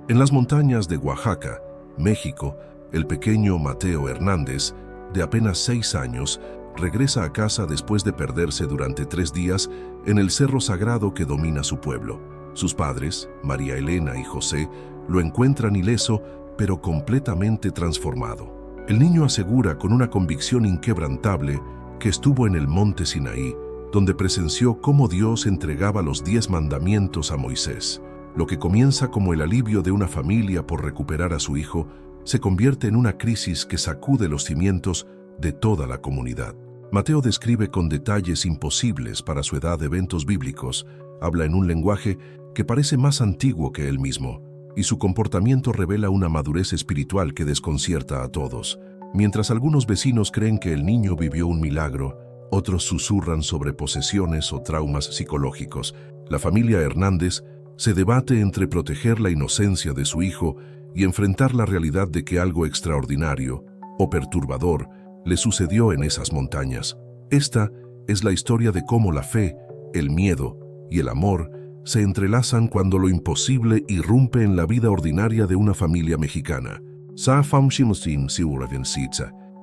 En las montañas de Oaxaca, México, el pequeño Mateo Hernández, de apenas 6 años, regresa a casa después de perderse durante 3 días en el cerro sagrado que domina su pueblo. Sus padres, María Elena y José, lo encuentran ileso, pero completamente transformado. El niño asegura con una convicción inquebrantable que estuvo en el monte Sinaí, donde presenció cómo Dios entregaba los 10 mandamientos a Moisés. Lo que comienza como el alivio de una familia por recuperar a su hijo, se convierte en una crisis que sacude los cimientos de toda la comunidad. Mateo describe con detalles imposibles para su edad eventos bíblicos, habla en un lenguaje que parece más antiguo que él mismo, y su comportamiento revela una madurez espiritual que desconcierta a todos. Mientras algunos vecinos creen que el niño vivió un milagro, otros susurran sobre posesiones o traumas psicológicos. La familia Hernández se debate entre proteger la inocencia de su hijo y enfrentar la realidad de que algo extraordinario o perturbador le sucedió en esas montañas. Esta es la historia de cómo la fe, el miedo y el amor se entrelazan cuando lo imposible irrumpe en la vida ordinaria de una familia mexicana.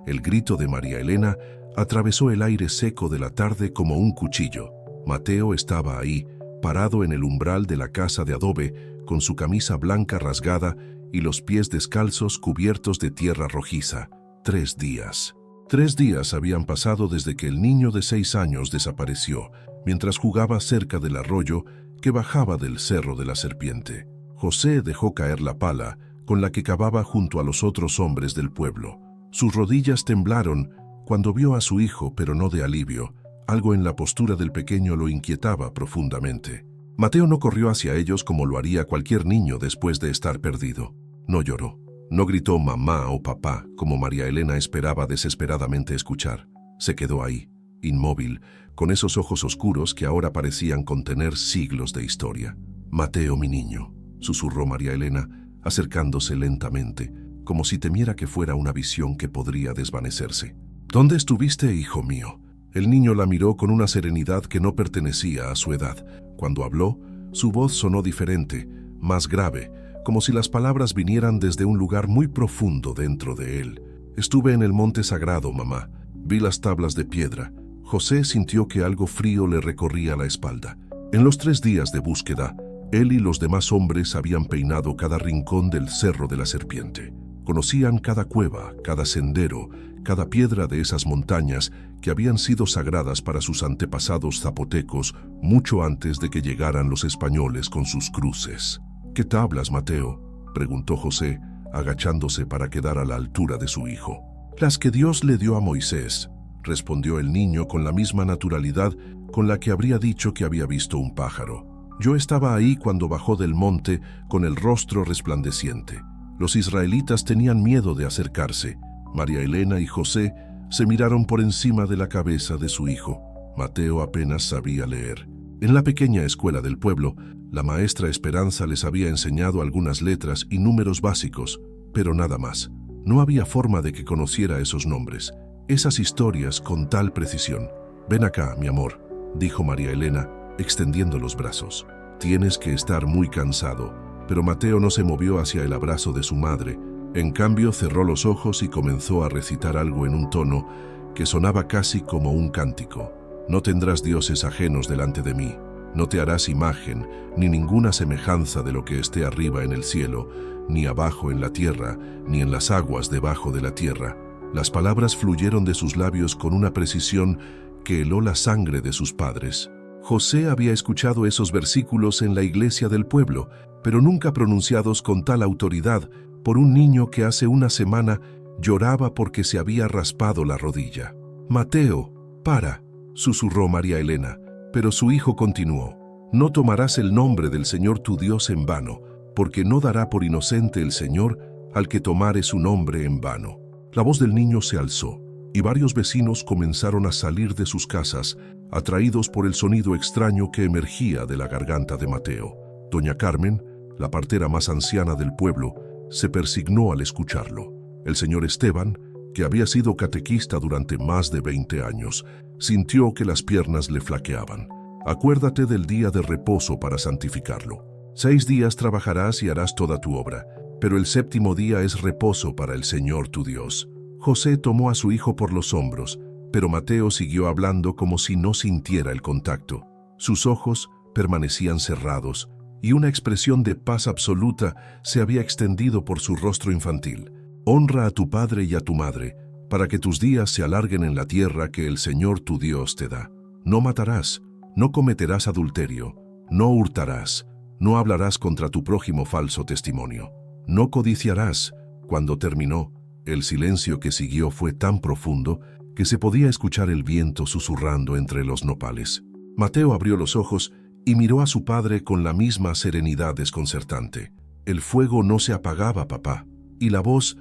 El grito de María Elena atravesó el aire seco de la tarde como un cuchillo. Mateo estaba ahí, parado en el umbral de la casa de adobe, con su camisa blanca rasgada y los pies descalzos cubiertos de tierra rojiza. 3 días. 3 días habían pasado desde que el niño de 6 años desapareció, mientras jugaba cerca del arroyo que bajaba del Cerro de la Serpiente. José dejó caer la pala con la que cavaba junto a los otros hombres del pueblo. Sus rodillas temblaron cuando vio a su hijo, pero no de alivio. Algo en la postura del pequeño lo inquietaba profundamente. Mateo no corrió hacia ellos como lo haría cualquier niño después de estar perdido. No lloró. No gritó mamá o papá, como María Elena esperaba desesperadamente escuchar. Se quedó ahí, inmóvil, con esos ojos oscuros que ahora parecían contener siglos de historia. Mateo, mi niño, susurró María Elena, acercándose lentamente, como si temiera que fuera una visión que podría desvanecerse. ¿Dónde estuviste, hijo mío? El niño la miró con una serenidad que no pertenecía a su edad. Cuando habló, su voz sonó diferente, más grave, como si las palabras vinieran desde un lugar muy profundo dentro de él. Estuve en el monte sagrado, mamá. Vi las tablas de piedra. José sintió que algo frío le recorría la espalda. En los 3 días de búsqueda, él y los demás hombres habían peinado cada rincón del Cerro de la Serpiente. Conocían cada cueva, cada sendero, cada piedra de esas montañas que habían sido sagradas para sus antepasados zapotecos mucho antes de que llegaran los españoles con sus cruces. ¿Qué tablas, Mateo?, preguntó José, agachándose para quedar a la altura de su hijo. Las que Dios le dio a Moisés, respondió el niño con la misma naturalidad con la que habría dicho que había visto un pájaro. Yo estaba ahí cuando bajó del monte con el rostro resplandeciente. Los israelitas tenían miedo de acercarse. María Elena y José se miraron por encima de la cabeza de su hijo. Mateo apenas sabía leer. En la pequeña escuela del pueblo, la maestra Esperanza les había enseñado algunas letras y números básicos, pero nada más. No había forma de que conociera esos nombres, esas historias con tal precisión. «Ven acá, mi amor», dijo María Elena, extendiendo los brazos. «Tienes que estar muy cansado». Pero Mateo no se movió hacia el abrazo de su madre. En cambio, cerró los ojos y comenzó a recitar algo en un tono que sonaba casi como un cántico. «No tendrás dioses ajenos delante de mí. No te harás imagen, ni ninguna semejanza de lo que esté arriba en el cielo, ni abajo en la tierra, ni en las aguas debajo de la tierra». Las palabras fluyeron de sus labios con una precisión que heló la sangre de sus padres. José había escuchado esos versículos en la iglesia del pueblo, pero nunca pronunciados con tal autoridad por un niño que hace una semana lloraba porque se había raspado la rodilla. «Mateo, para», susurró María Elena, pero su hijo continuó. «No tomarás el nombre del Señor tu Dios en vano, porque no dará por inocente el Señor al que tomare su nombre en vano». La voz del niño se alzó, y varios vecinos comenzaron a salir de sus casas, atraídos por el sonido extraño que emergía de la garganta de Mateo. Doña Carmen, la partera más anciana del pueblo, se persignó al escucharlo. El señor Esteban, que había sido catequista durante más de 20 años, sintió que las piernas le flaqueaban. «Acuérdate del día de reposo para santificarlo». 6 días trabajarás y harás toda tu obra, pero el séptimo día es reposo para el Señor tu Dios. José tomó a su hijo por los hombros, pero Mateo siguió hablando como si no sintiera el contacto. Sus ojos permanecían cerrados y una expresión de paz absoluta se había extendido por su rostro infantil. Honra a tu padre y a tu madre, para que tus días se alarguen en la tierra que el Señor tu Dios te da. No matarás, no cometerás adulterio, no hurtarás, no hablarás contra tu prójimo falso testimonio, no codiciarás. Cuando terminó, el silencio que siguió fue tan profundo que se podía escuchar el viento susurrando entre los nopales. Mateo abrió los ojos y miró a su padre con la misma serenidad desconcertante. El fuego no se apagaba, papá, y la voz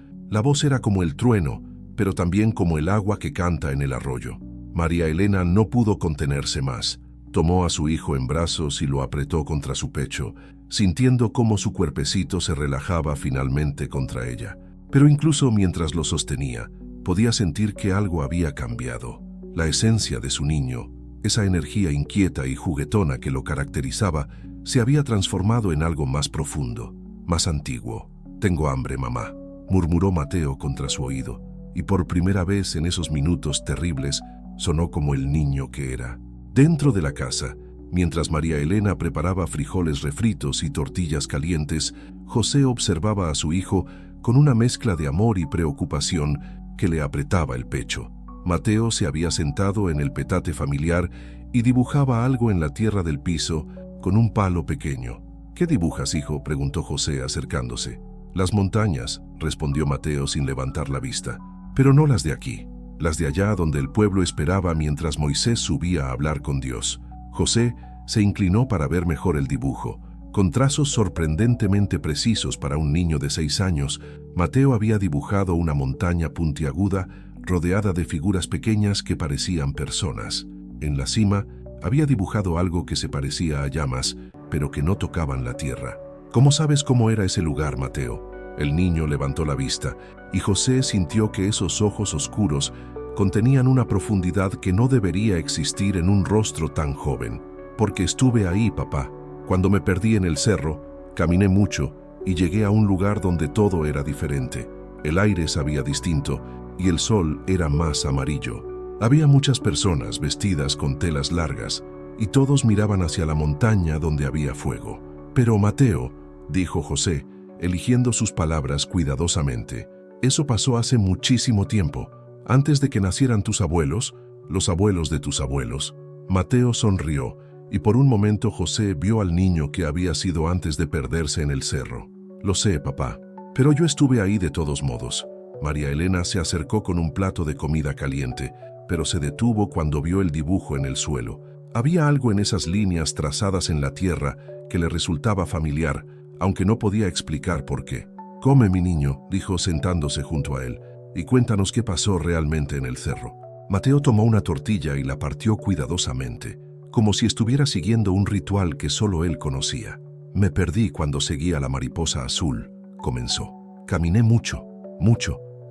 era como el trueno, pero también como el agua que canta en el arroyo. María Elena no pudo contenerse más. Tomó a su hijo en brazos y lo apretó contra su pecho, sintiendo cómo su cuerpecito se relajaba finalmente contra ella. Pero incluso mientras lo sostenía, podía sentir que algo había cambiado. La esencia de su niño, esa energía inquieta y juguetona que lo caracterizaba, se había transformado en algo más profundo, más antiguo. «Tengo hambre, mamá», murmuró Mateo contra su oído, y por primera vez en esos minutos terribles sonó como el niño que era. Dentro de la casa, mientras María Elena preparaba frijoles refritos y tortillas calientes, José observaba a su hijo con una mezcla de amor y preocupación que le apretaba el pecho. Mateo se había sentado en el petate familiar y dibujaba algo en la tierra del piso con un palo pequeño. «¿Qué dibujas, hijo?», preguntó José acercándose. «Las montañas», respondió Mateo sin levantar la vista, «pero no las de aquí, las de allá donde el pueblo esperaba mientras Moisés subía a hablar con Dios». José se inclinó para ver mejor el dibujo. Con trazos sorprendentemente precisos para un niño de 6 años, Mateo había dibujado una montaña puntiaguda rodeada de figuras pequeñas que parecían personas. En la cima había dibujado algo que se parecía a llamas, pero que no tocaban la tierra. «¿Cómo sabes cómo era ese lugar, Mateo?». El niño levantó la vista, y José sintió que esos ojos oscuros contenían una profundidad que no debería existir en un rostro tan joven. «Porque estuve ahí, papá. Cuando me perdí en el cerro, caminé mucho y llegué a un lugar donde todo era diferente. El aire sabía distinto y el sol era más amarillo. Había muchas personas vestidas con telas largas y todos miraban hacia la montaña donde había fuego». «Pero Mateo», dijo José, eligiendo sus palabras cuidadosamente, «eso pasó hace muchísimo tiempo, antes de que nacieran tus abuelos, los abuelos de tus abuelos». Mateo sonrió, y por un momento José vio al niño que había sido antes de perderse en el cerro. «Lo sé, papá, pero yo estuve ahí de todos modos». María Elena se acercó con un plato de comida caliente, pero se detuvo cuando vio el dibujo en el suelo. Había algo en esas líneas trazadas en la tierra que le resultaba familiar, aunque no podía explicar por qué. «Come, mi niño», dijo sentándose junto a él, «y cuéntanos qué pasó realmente en el cerro». Mateo tomó una tortilla y la partió cuidadosamente, como si estuviera siguiendo un ritual que solo él conocía. «Me perdí cuando seguía a la mariposa azul», comenzó. «Caminé mucho,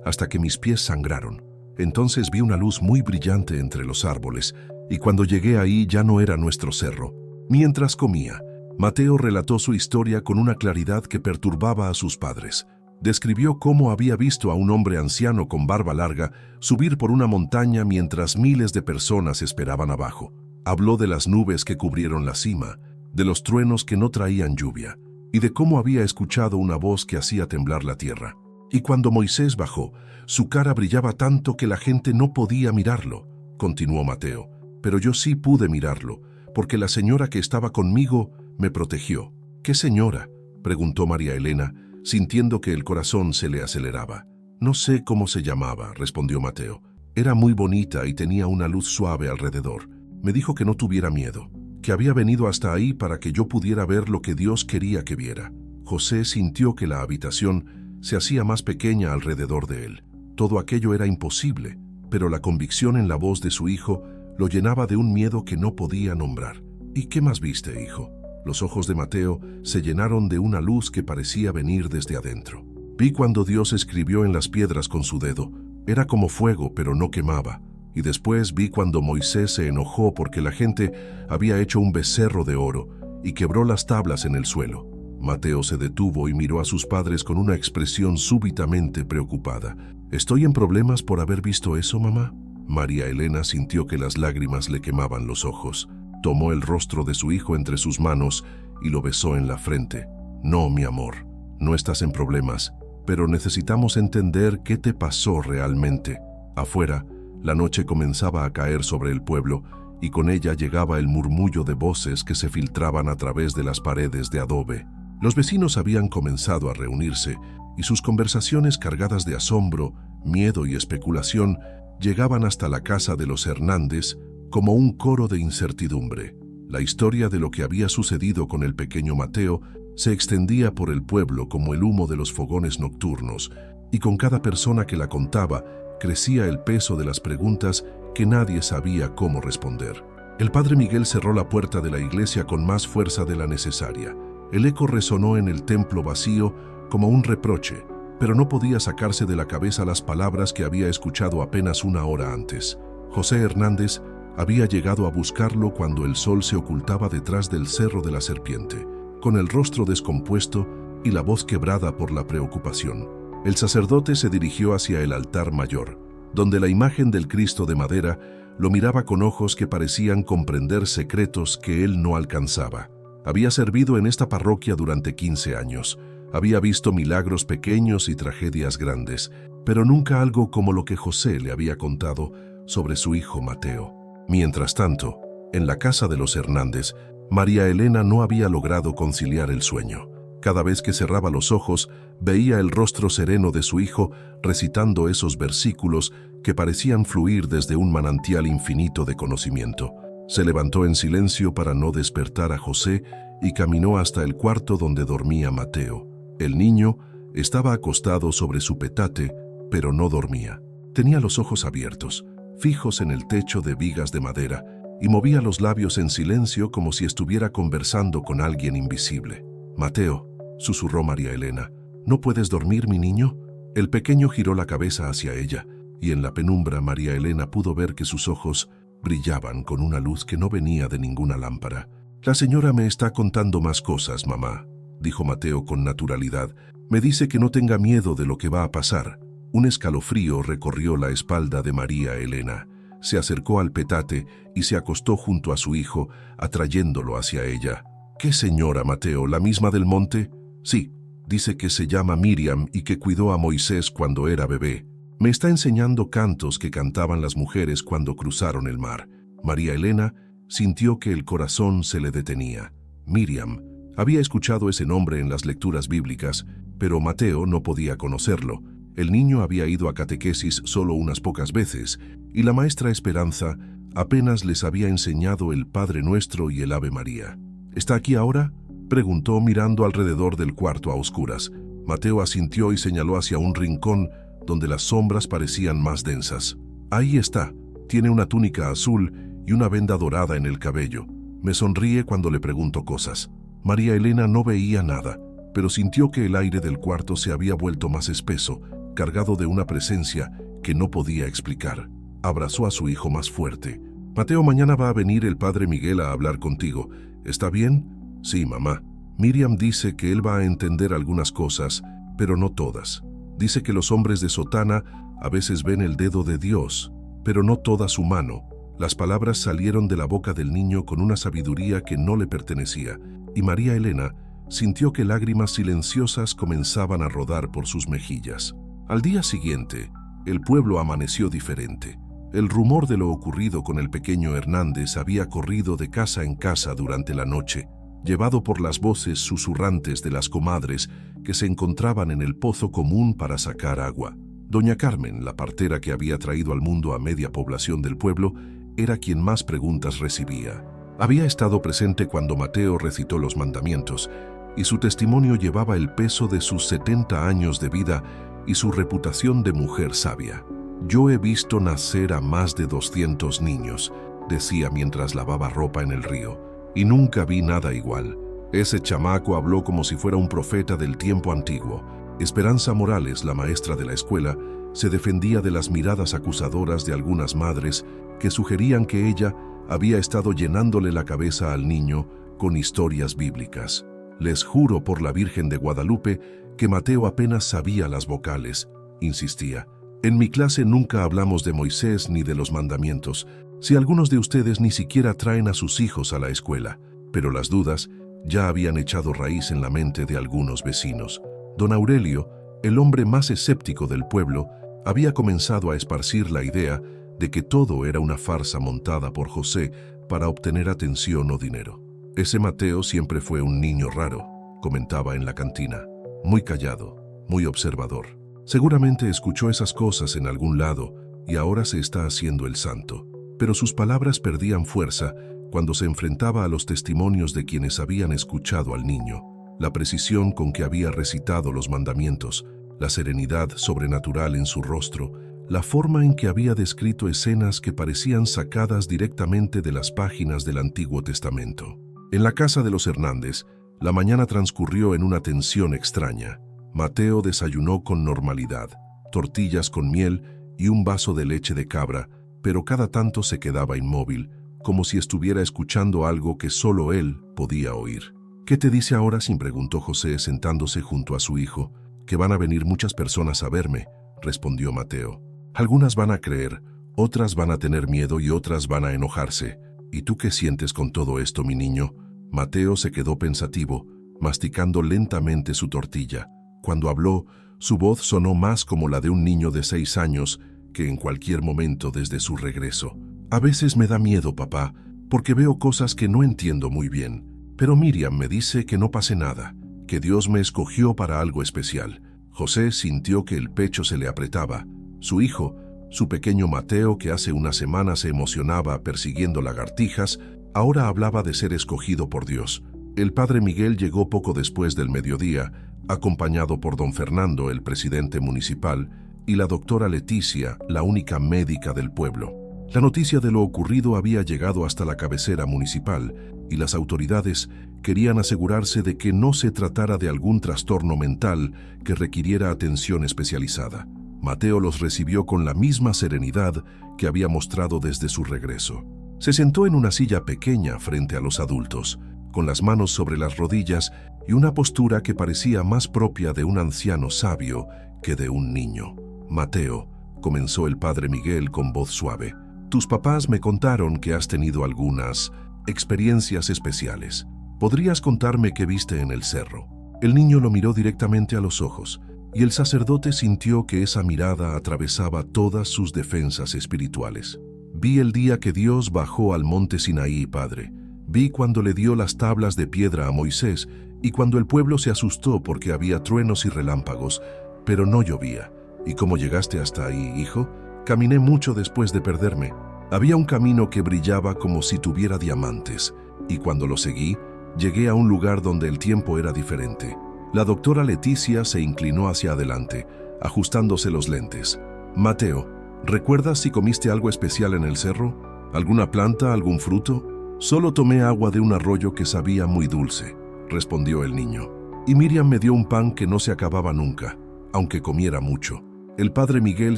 hasta que mis pies sangraron. Entonces vi una luz muy brillante entre los árboles, y cuando llegué ahí ya no era nuestro cerro». Mientras comía, Mateo relató su historia con una claridad que perturbaba a sus padres. Describió cómo había visto a un hombre anciano con barba larga subir por una montaña mientras miles de personas esperaban abajo. Habló de las nubes que cubrieron la cima, de los truenos que no traían lluvia, y de cómo había escuchado una voz que hacía temblar la tierra. «Y cuando Moisés bajó, su cara brillaba tanto que la gente no podía mirarlo», continuó Mateo. «Pero yo sí pude mirarlo, porque la señora que estaba conmigo me protegió». «¿Qué señora?», preguntó María Elena, sintiendo que el corazón se le aceleraba. «No sé cómo se llamaba», respondió Mateo. «Era muy bonita y tenía una luz suave alrededor. Me dijo que no tuviera miedo, que había venido hasta ahí para que yo pudiera ver lo que Dios quería que viera». José sintió que la habitación se hacía más pequeña alrededor de él. Todo aquello era imposible, pero la convicción en la voz de su hijo lo llenaba de un miedo que no podía nombrar. «¿Y qué más viste, hijo?». Los ojos de Mateo se llenaron de una luz que parecía venir desde adentro. «Vi cuando Dios escribió en las piedras con su dedo. Era como fuego, pero no quemaba. Y después vi cuando Moisés se enojó porque la gente había hecho un becerro de oro y quebró las tablas en el suelo. Mateo se detuvo y miró a sus padres con una expresión súbitamente preocupada. ¿Estoy en problemas por haber visto eso, mamá? María Elena sintió que las lágrimas le quemaban los ojos. Tomó el rostro de su hijo entre sus manos y lo besó en la frente. No, mi amor, no estás en problemas, pero necesitamos entender qué te pasó realmente. Afuera, la noche comenzaba a caer sobre el pueblo y con ella llegaba el murmullo de voces que se filtraban a través de las paredes de adobe. Los vecinos habían comenzado a reunirse y sus conversaciones cargadas de asombro, miedo y especulación llegaban hasta la casa de los Hernández como un coro de incertidumbre. La historia de lo que había sucedido con el pequeño Mateo se extendía por el pueblo como el humo de los fogones nocturnos, y con cada persona que la contaba crecía el peso de las preguntas que nadie sabía cómo responder. El padre Miguel cerró la puerta de la iglesia con más fuerza de la necesaria. El eco resonó en el templo vacío como un reproche, pero no podía sacarse de la cabeza las palabras que había escuchado apenas una hora antes. José Hernández había llegado a buscarlo cuando el sol se ocultaba detrás del Cerro de la Serpiente, con el rostro descompuesto y la voz quebrada por la preocupación. El sacerdote se dirigió hacia el altar mayor, donde la imagen del Cristo de madera lo miraba con ojos que parecían comprender secretos que él no alcanzaba. Había servido en esta parroquia durante 15 años. Había visto milagros pequeños y tragedias grandes, pero nunca algo como lo que José le había contado sobre su hijo Mateo. Mientras tanto, en la casa de los Hernández, María Elena no había logrado conciliar el sueño. Cada vez que cerraba los ojos, veía el rostro sereno de su hijo recitando esos versículos que parecían fluir desde un manantial infinito de conocimiento. Se levantó en silencio para no despertar a José y caminó hasta el cuarto donde dormía Mateo. El niño estaba acostado sobre su petate, pero no dormía. Tenía los ojos abiertos, fijos en el techo de vigas de madera, y movía los labios en silencio como si estuviera conversando con alguien invisible. «Mateo», susurró María Elena, «¿no puedes dormir, mi niño?». El pequeño giró la cabeza hacia ella, y en la penumbra María Elena pudo ver que sus ojos brillaban con una luz que no venía de ninguna lámpara. «La señora me está contando más cosas, mamá», dijo Mateo con naturalidad. «Me dice que no tenga miedo de lo que va a pasar». Un escalofrío recorrió la espalda de María Elena. Se acercó al petate y se acostó junto a su hijo, atrayéndolo hacia ella. «¿Qué señora, Mateo? ¿La misma del monte?» «Sí, dice que se llama Miriam y que cuidó a Moisés cuando era bebé. Me está enseñando cantos que cantaban las mujeres cuando cruzaron el mar». María Elena sintió que el corazón se le detenía. Miriam. Había escuchado ese nombre en las lecturas bíblicas, pero Mateo no podía conocerlo. El niño había ido a catequesis solo unas pocas veces, y la maestra Esperanza apenas les había enseñado el Padre Nuestro y el Ave María. «¿Está aquí ahora?», preguntó mirando alrededor del cuarto a oscuras. Mateo asintió y señaló hacia un rincón donde las sombras parecían más densas. «Ahí está. Tiene una túnica azul y una venda dorada en el cabello. Me sonríe cuando le pregunto cosas». María Elena no veía nada, pero sintió que el aire del cuarto se había vuelto más espeso, cargado de una presencia que no podía explicar. Abrazó a su hijo más fuerte. «Mateo, mañana va a venir el padre Miguel a hablar contigo. ¿Está bien?». «Sí, mamá. Miriam dice que él va a entender algunas cosas, pero no todas. Dice que los hombres de sotana a veces ven el dedo de Dios, pero no toda su mano». Las palabras salieron de la boca del niño con una sabiduría que no le pertenecía, y María Elena sintió que lágrimas silenciosas comenzaban a rodar por sus mejillas. Al día siguiente, el pueblo amaneció diferente. El rumor de lo ocurrido con el pequeño Hernández había corrido de casa en casa durante la noche, llevado por las voces susurrantes de las comadres que se encontraban en el pozo común para sacar agua. Doña Carmen, la partera que había traído al mundo a media población del pueblo, era quien más preguntas recibía. Había estado presente cuando Mateo recitó los mandamientos, y su testimonio llevaba el peso de sus 70 años de vida y su reputación de mujer sabia. «Yo he visto nacer a más de 200 niños», decía mientras lavaba ropa en el río, «y nunca vi nada igual. Ese chamaco habló como si fuera un profeta del tiempo antiguo». Esperanza Morales, la maestra de la escuela, se defendía de las miradas acusadoras de algunas madres que sugerían que ella había estado llenándole la cabeza al niño con historias bíblicas. Les juro por la Virgen de Guadalupe que Mateo apenas sabía las vocales, insistía. En mi clase nunca hablamos de Moisés ni de los mandamientos. Si algunos de ustedes ni siquiera traen a sus hijos a la escuela, pero las dudas ya habían echado raíz en la mente de algunos vecinos. Don Aurelio, el hombre más escéptico del pueblo, había comenzado a esparcir la idea de que todo era una farsa montada por José para obtener atención o dinero. Ese Mateo siempre fue un niño raro, comentaba en la cantina, muy callado, muy observador. Seguramente escuchó esas cosas en algún lado y ahora se está haciendo el santo. Pero sus palabras perdían fuerza cuando se enfrentaba a los testimonios de quienes habían escuchado al niño, la precisión con que había recitado los mandamientos, la serenidad sobrenatural en su rostro, la forma en que había descrito escenas que parecían sacadas directamente de las páginas del Antiguo Testamento. En la casa de los Hernández, la mañana transcurrió en una tensión extraña. Mateo desayunó con normalidad, tortillas con miel y un vaso de leche de cabra, pero cada tanto se quedaba inmóvil, como si estuviera escuchando algo que solo él podía oír. «¿Qué te dice ahora?» preguntó José sentándose junto a su hijo. «Que van a venir muchas personas a verme», respondió Mateo. «Algunas van a creer, otras van a tener miedo y otras van a enojarse. ¿Y tú qué sientes con todo esto, mi niño?» Mateo se quedó pensativo, masticando lentamente su tortilla. Cuando habló, su voz sonó más como la de un niño de 6 años que en cualquier momento desde su regreso. «A veces me da miedo, papá, porque veo cosas que no entiendo muy bien. Pero Miriam me dice que no pase nada, que Dios me escogió para algo especial». José sintió que el pecho se le apretaba. Su hijo, su pequeño Mateo, que hace una semana se emocionaba persiguiendo lagartijas, ahora hablaba de ser escogido por Dios. El padre Miguel llegó poco después del mediodía, acompañado por don Fernando, el presidente municipal, y la doctora Leticia, la única médica del pueblo. La noticia de lo ocurrido había llegado hasta la cabecera municipal y las autoridades querían asegurarse de que no se tratara de algún trastorno mental que requiriera atención especializada. Mateo los recibió con la misma serenidad que había mostrado desde su regreso. Se sentó en una silla pequeña frente a los adultos, con las manos sobre las rodillas y una postura que parecía más propia de un anciano sabio que de un niño. «Mateo», comenzó el padre Miguel con voz suave, «tus papás me contaron que has tenido algunas experiencias especiales. ¿Podrías contarme qué viste en el cerro?» El niño lo miró directamente a los ojos, y el sacerdote sintió que esa mirada atravesaba todas sus defensas espirituales. «Vi el día que Dios bajó al monte Sinaí, padre. Vi cuando le dio las tablas de piedra a Moisés y cuando el pueblo se asustó porque había truenos y relámpagos, pero no llovía. ¿Y cómo llegaste hasta ahí, hijo?» «Caminé mucho después de perderme. Había un camino que brillaba como si tuviera diamantes, y cuando lo seguí, llegué a un lugar donde el tiempo era diferente». La doctora Leticia se inclinó hacia adelante, ajustándose los lentes. «Mateo, ¿recuerdas si comiste algo especial en el cerro? ¿Alguna planta, algún fruto?» «Solo tomé agua de un arroyo que sabía muy dulce», respondió el niño. «Y Miriam me dio un pan que no se acababa nunca, aunque comiera mucho». El padre Miguel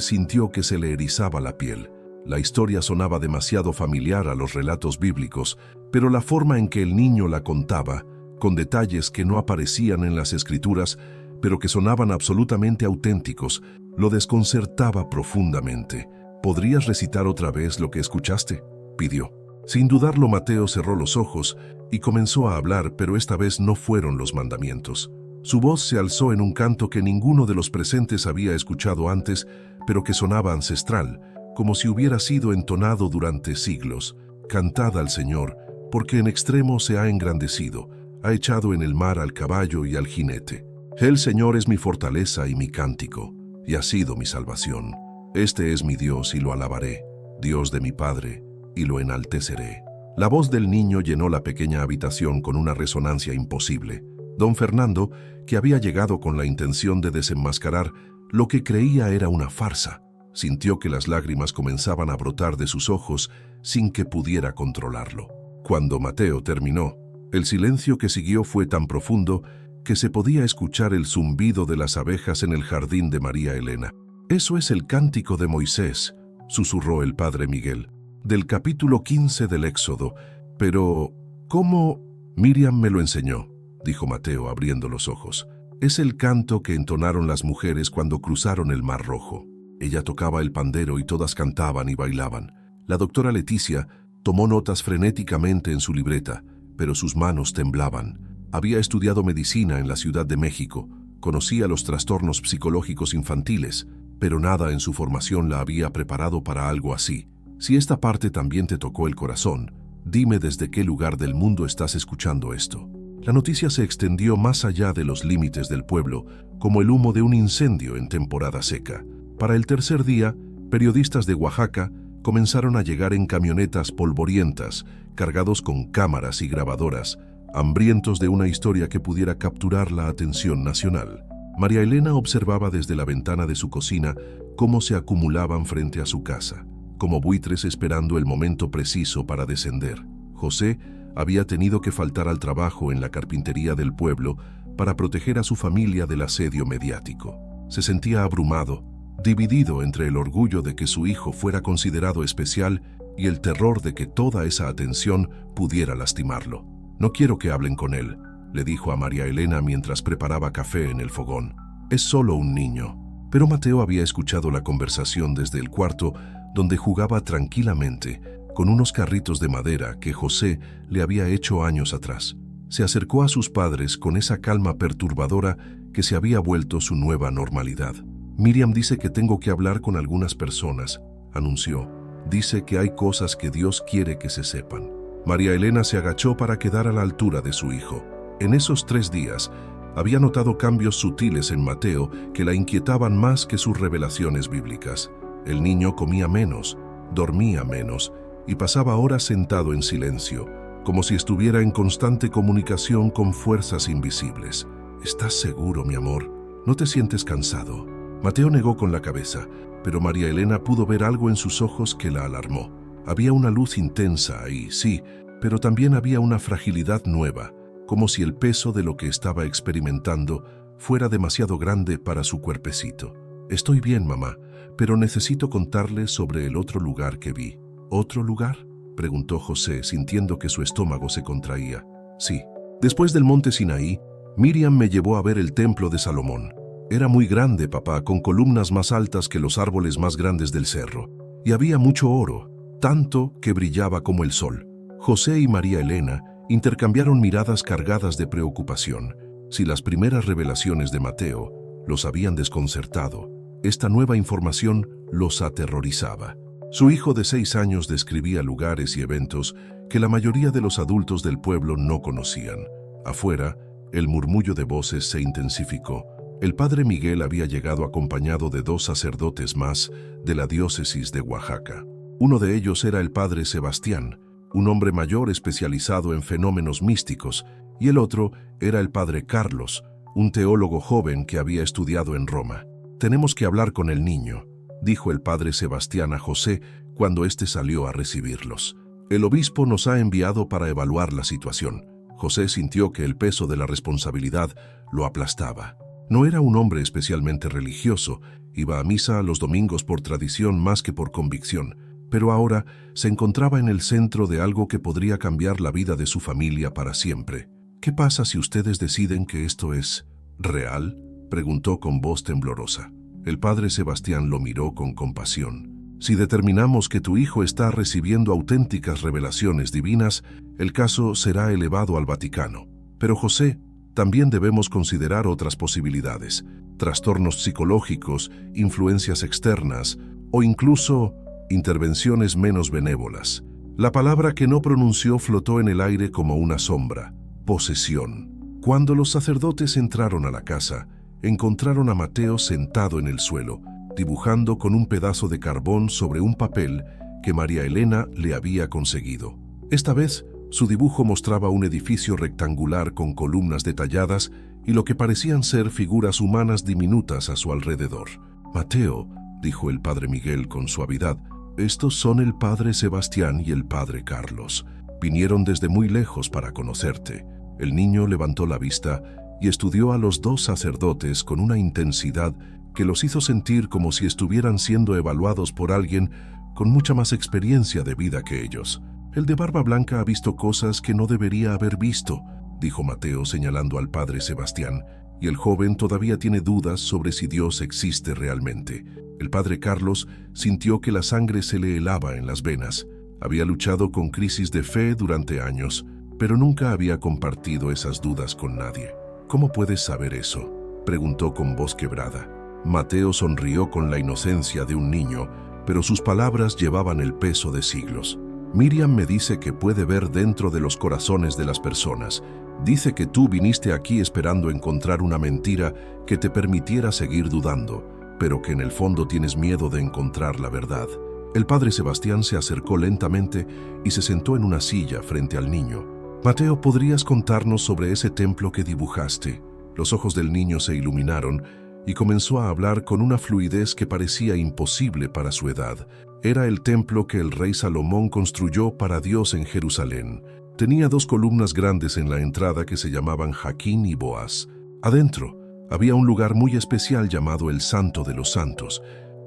sintió que se le erizaba la piel. La historia sonaba demasiado familiar a los relatos bíblicos, pero la forma en que el niño la contaba, con detalles que no aparecían en las escrituras, pero que sonaban absolutamente auténticos, lo desconcertaba profundamente. «¿Podrías recitar otra vez lo que escuchaste?», pidió. Sin dudarlo, Mateo cerró los ojos y comenzó a hablar, pero esta vez no fueron los mandamientos. Su voz se alzó en un canto que ninguno de los presentes había escuchado antes, pero que sonaba ancestral, como si hubiera sido entonado durante siglos. «Cantad al Señor, porque en extremo se ha engrandecido, ha echado en el mar al caballo y al jinete. El Señor es mi fortaleza y mi cántico, y ha sido mi salvación. Este es mi Dios y lo alabaré, Dios de mi Padre, y lo enalteceré». La voz del niño llenó la pequeña habitación con una resonancia imposible. Don Fernando, que había llegado con la intención de desenmascarar lo que creía era una farsa, sintió que las lágrimas comenzaban a brotar de sus ojos sin que pudiera controlarlo. Cuando Mateo terminó, el silencio que siguió fue tan profundo que se podía escuchar el zumbido de las abejas en el jardín de María Elena. «Eso es el cántico de Moisés», susurró el padre Miguel, «del capítulo 15 del Éxodo. Pero, ¿cómo? Miriam me lo enseñó», dijo Mateo abriendo los ojos. Es el canto que entonaron las mujeres cuando cruzaron el Mar Rojo. Ella tocaba el pandero y todas cantaban y bailaban. La doctora Leticia tomó notas frenéticamente en su libreta, pero sus manos temblaban. Había estudiado medicina en la Ciudad de México, conocía los trastornos psicológicos infantiles, pero nada en su formación la había preparado para algo así. Si esta parte también te tocó el corazón, dime desde qué lugar del mundo estás escuchando esto. La noticia se extendió más allá de los límites del pueblo, como el humo de un incendio en temporada seca. Para el tercer día, periodistas de Oaxaca comenzaron a llegar en camionetas polvorientas, cargados con cámaras y grabadoras, hambrientos de una historia que pudiera capturar la atención nacional. María Elena observaba desde la ventana de su cocina cómo se acumulaban frente a su casa, como buitres esperando el momento preciso para descender. José había tenido que faltar al trabajo en la carpintería del pueblo para proteger a su familia del asedio mediático. Se sentía abrumado, dividido entre el orgullo de que su hijo fuera considerado especial y el terror de que toda esa atención pudiera lastimarlo. «No quiero que hablen con él», le dijo a María Elena mientras preparaba café en el fogón. «Es solo un niño». Pero Mateo había escuchado la conversación desde el cuarto donde jugaba tranquilamente con unos carritos de madera que José le había hecho años atrás. Se acercó a sus padres con esa calma perturbadora que se había vuelto su nueva normalidad. «Miriam dice que tengo que hablar con algunas personas», anunció. «Dice que hay cosas que Dios quiere que se sepan». María Elena se agachó para quedar a la altura de su hijo. En esos 3 días, había notado cambios sutiles en Mateo que la inquietaban más que sus revelaciones bíblicas. El niño comía menos, dormía menos y pasaba horas sentado en silencio, como si estuviera en constante comunicación con fuerzas invisibles. «¿Estás seguro, mi amor? ¿No te sientes cansado?» Mateo negó con la cabeza, pero María Elena pudo ver algo en sus ojos que la alarmó. Había una luz intensa ahí, sí, pero también había una fragilidad nueva, como si el peso de lo que estaba experimentando fuera demasiado grande para su cuerpecito. «Estoy bien, mamá, pero necesito contarle sobre el otro lugar que vi». «¿Otro lugar?», preguntó José, sintiendo que su estómago se contraía. «Sí. Después del monte Sinaí, Miriam me llevó a ver el templo de Salomón. Era muy grande, papá, con columnas más altas que los árboles más grandes del cerro. Y había mucho oro, tanto que brillaba como el sol». José y María Elena intercambiaron miradas cargadas de preocupación. Si las primeras revelaciones de Mateo los habían desconcertado, esta nueva información los aterrorizaba. Su hijo de 6 años describía lugares y eventos que la mayoría de los adultos del pueblo no conocían. Afuera, el murmullo de voces se intensificó. El padre Miguel había llegado acompañado de 2 sacerdotes más de la diócesis de Oaxaca. Uno de ellos era el padre Sebastián, un hombre mayor especializado en fenómenos místicos, y el otro era el padre Carlos, un teólogo joven que había estudiado en Roma. «Tenemos que hablar con el niño», dijo el padre Sebastián a José cuando éste salió a recibirlos. «El obispo nos ha enviado para evaluar la situación». José sintió que el peso de la responsabilidad lo aplastaba. No era un hombre especialmente religioso, iba a misa los domingos por tradición más que por convicción, pero ahora se encontraba en el centro de algo que podría cambiar la vida de su familia para siempre. «¿Qué pasa si ustedes deciden que esto es real?», preguntó con voz temblorosa. El padre Sebastián lo miró con compasión. «Si determinamos que tu hijo está recibiendo auténticas revelaciones divinas, el caso será elevado al Vaticano. Pero José, también debemos considerar otras posibilidades: trastornos psicológicos, influencias externas o incluso intervenciones menos benévolas». La palabra que no pronunció flotó en el aire como una sombra: posesión. Cuando los sacerdotes entraron a la casa, encontraron a Mateo sentado en el suelo, dibujando con un pedazo de carbón sobre un papel que María Elena le había conseguido. Esta vez, su dibujo mostraba un edificio rectangular con columnas detalladas y lo que parecían ser figuras humanas diminutas a su alrededor. «Mateo», dijo el padre Miguel con suavidad, «estos son el padre Sebastián y el padre Carlos. Vinieron desde muy lejos para conocerte». El niño levantó la vista y estudió a los 2 sacerdotes con una intensidad que los hizo sentir como si estuvieran siendo evaluados por alguien con mucha más experiencia de vida que ellos. «El de barba blanca ha visto cosas que no debería haber visto», dijo Mateo señalando al padre Sebastián, y el joven todavía tiene dudas sobre si Dios existe realmente. El padre Carlos sintió que la sangre se le helaba en las venas. Había luchado con crisis de fe durante años, pero nunca había compartido esas dudas con nadie. ¿Cómo puedes saber eso?, preguntó con voz quebrada. Mateo sonrió con la inocencia de un niño, pero sus palabras llevaban el peso de siglos. Miriam me dice que puede ver dentro de los corazones de las personas. Dice que tú viniste aquí esperando encontrar una mentira que te permitiera seguir dudando, pero que en el fondo tienes miedo de encontrar la verdad. El padre Sebastián se acercó lentamente y se sentó en una silla frente al niño. Mateo, ¿podrías contarnos sobre ese templo que dibujaste? Los ojos del niño se iluminaron y comenzó a hablar con una fluidez que parecía imposible para su edad. Era el templo que el rey Salomón construyó para Dios en Jerusalén. Tenía 2 columnas grandes en la entrada que se llamaban Jaquín y Boaz. Adentro había un lugar muy especial llamado el Santo de los Santos,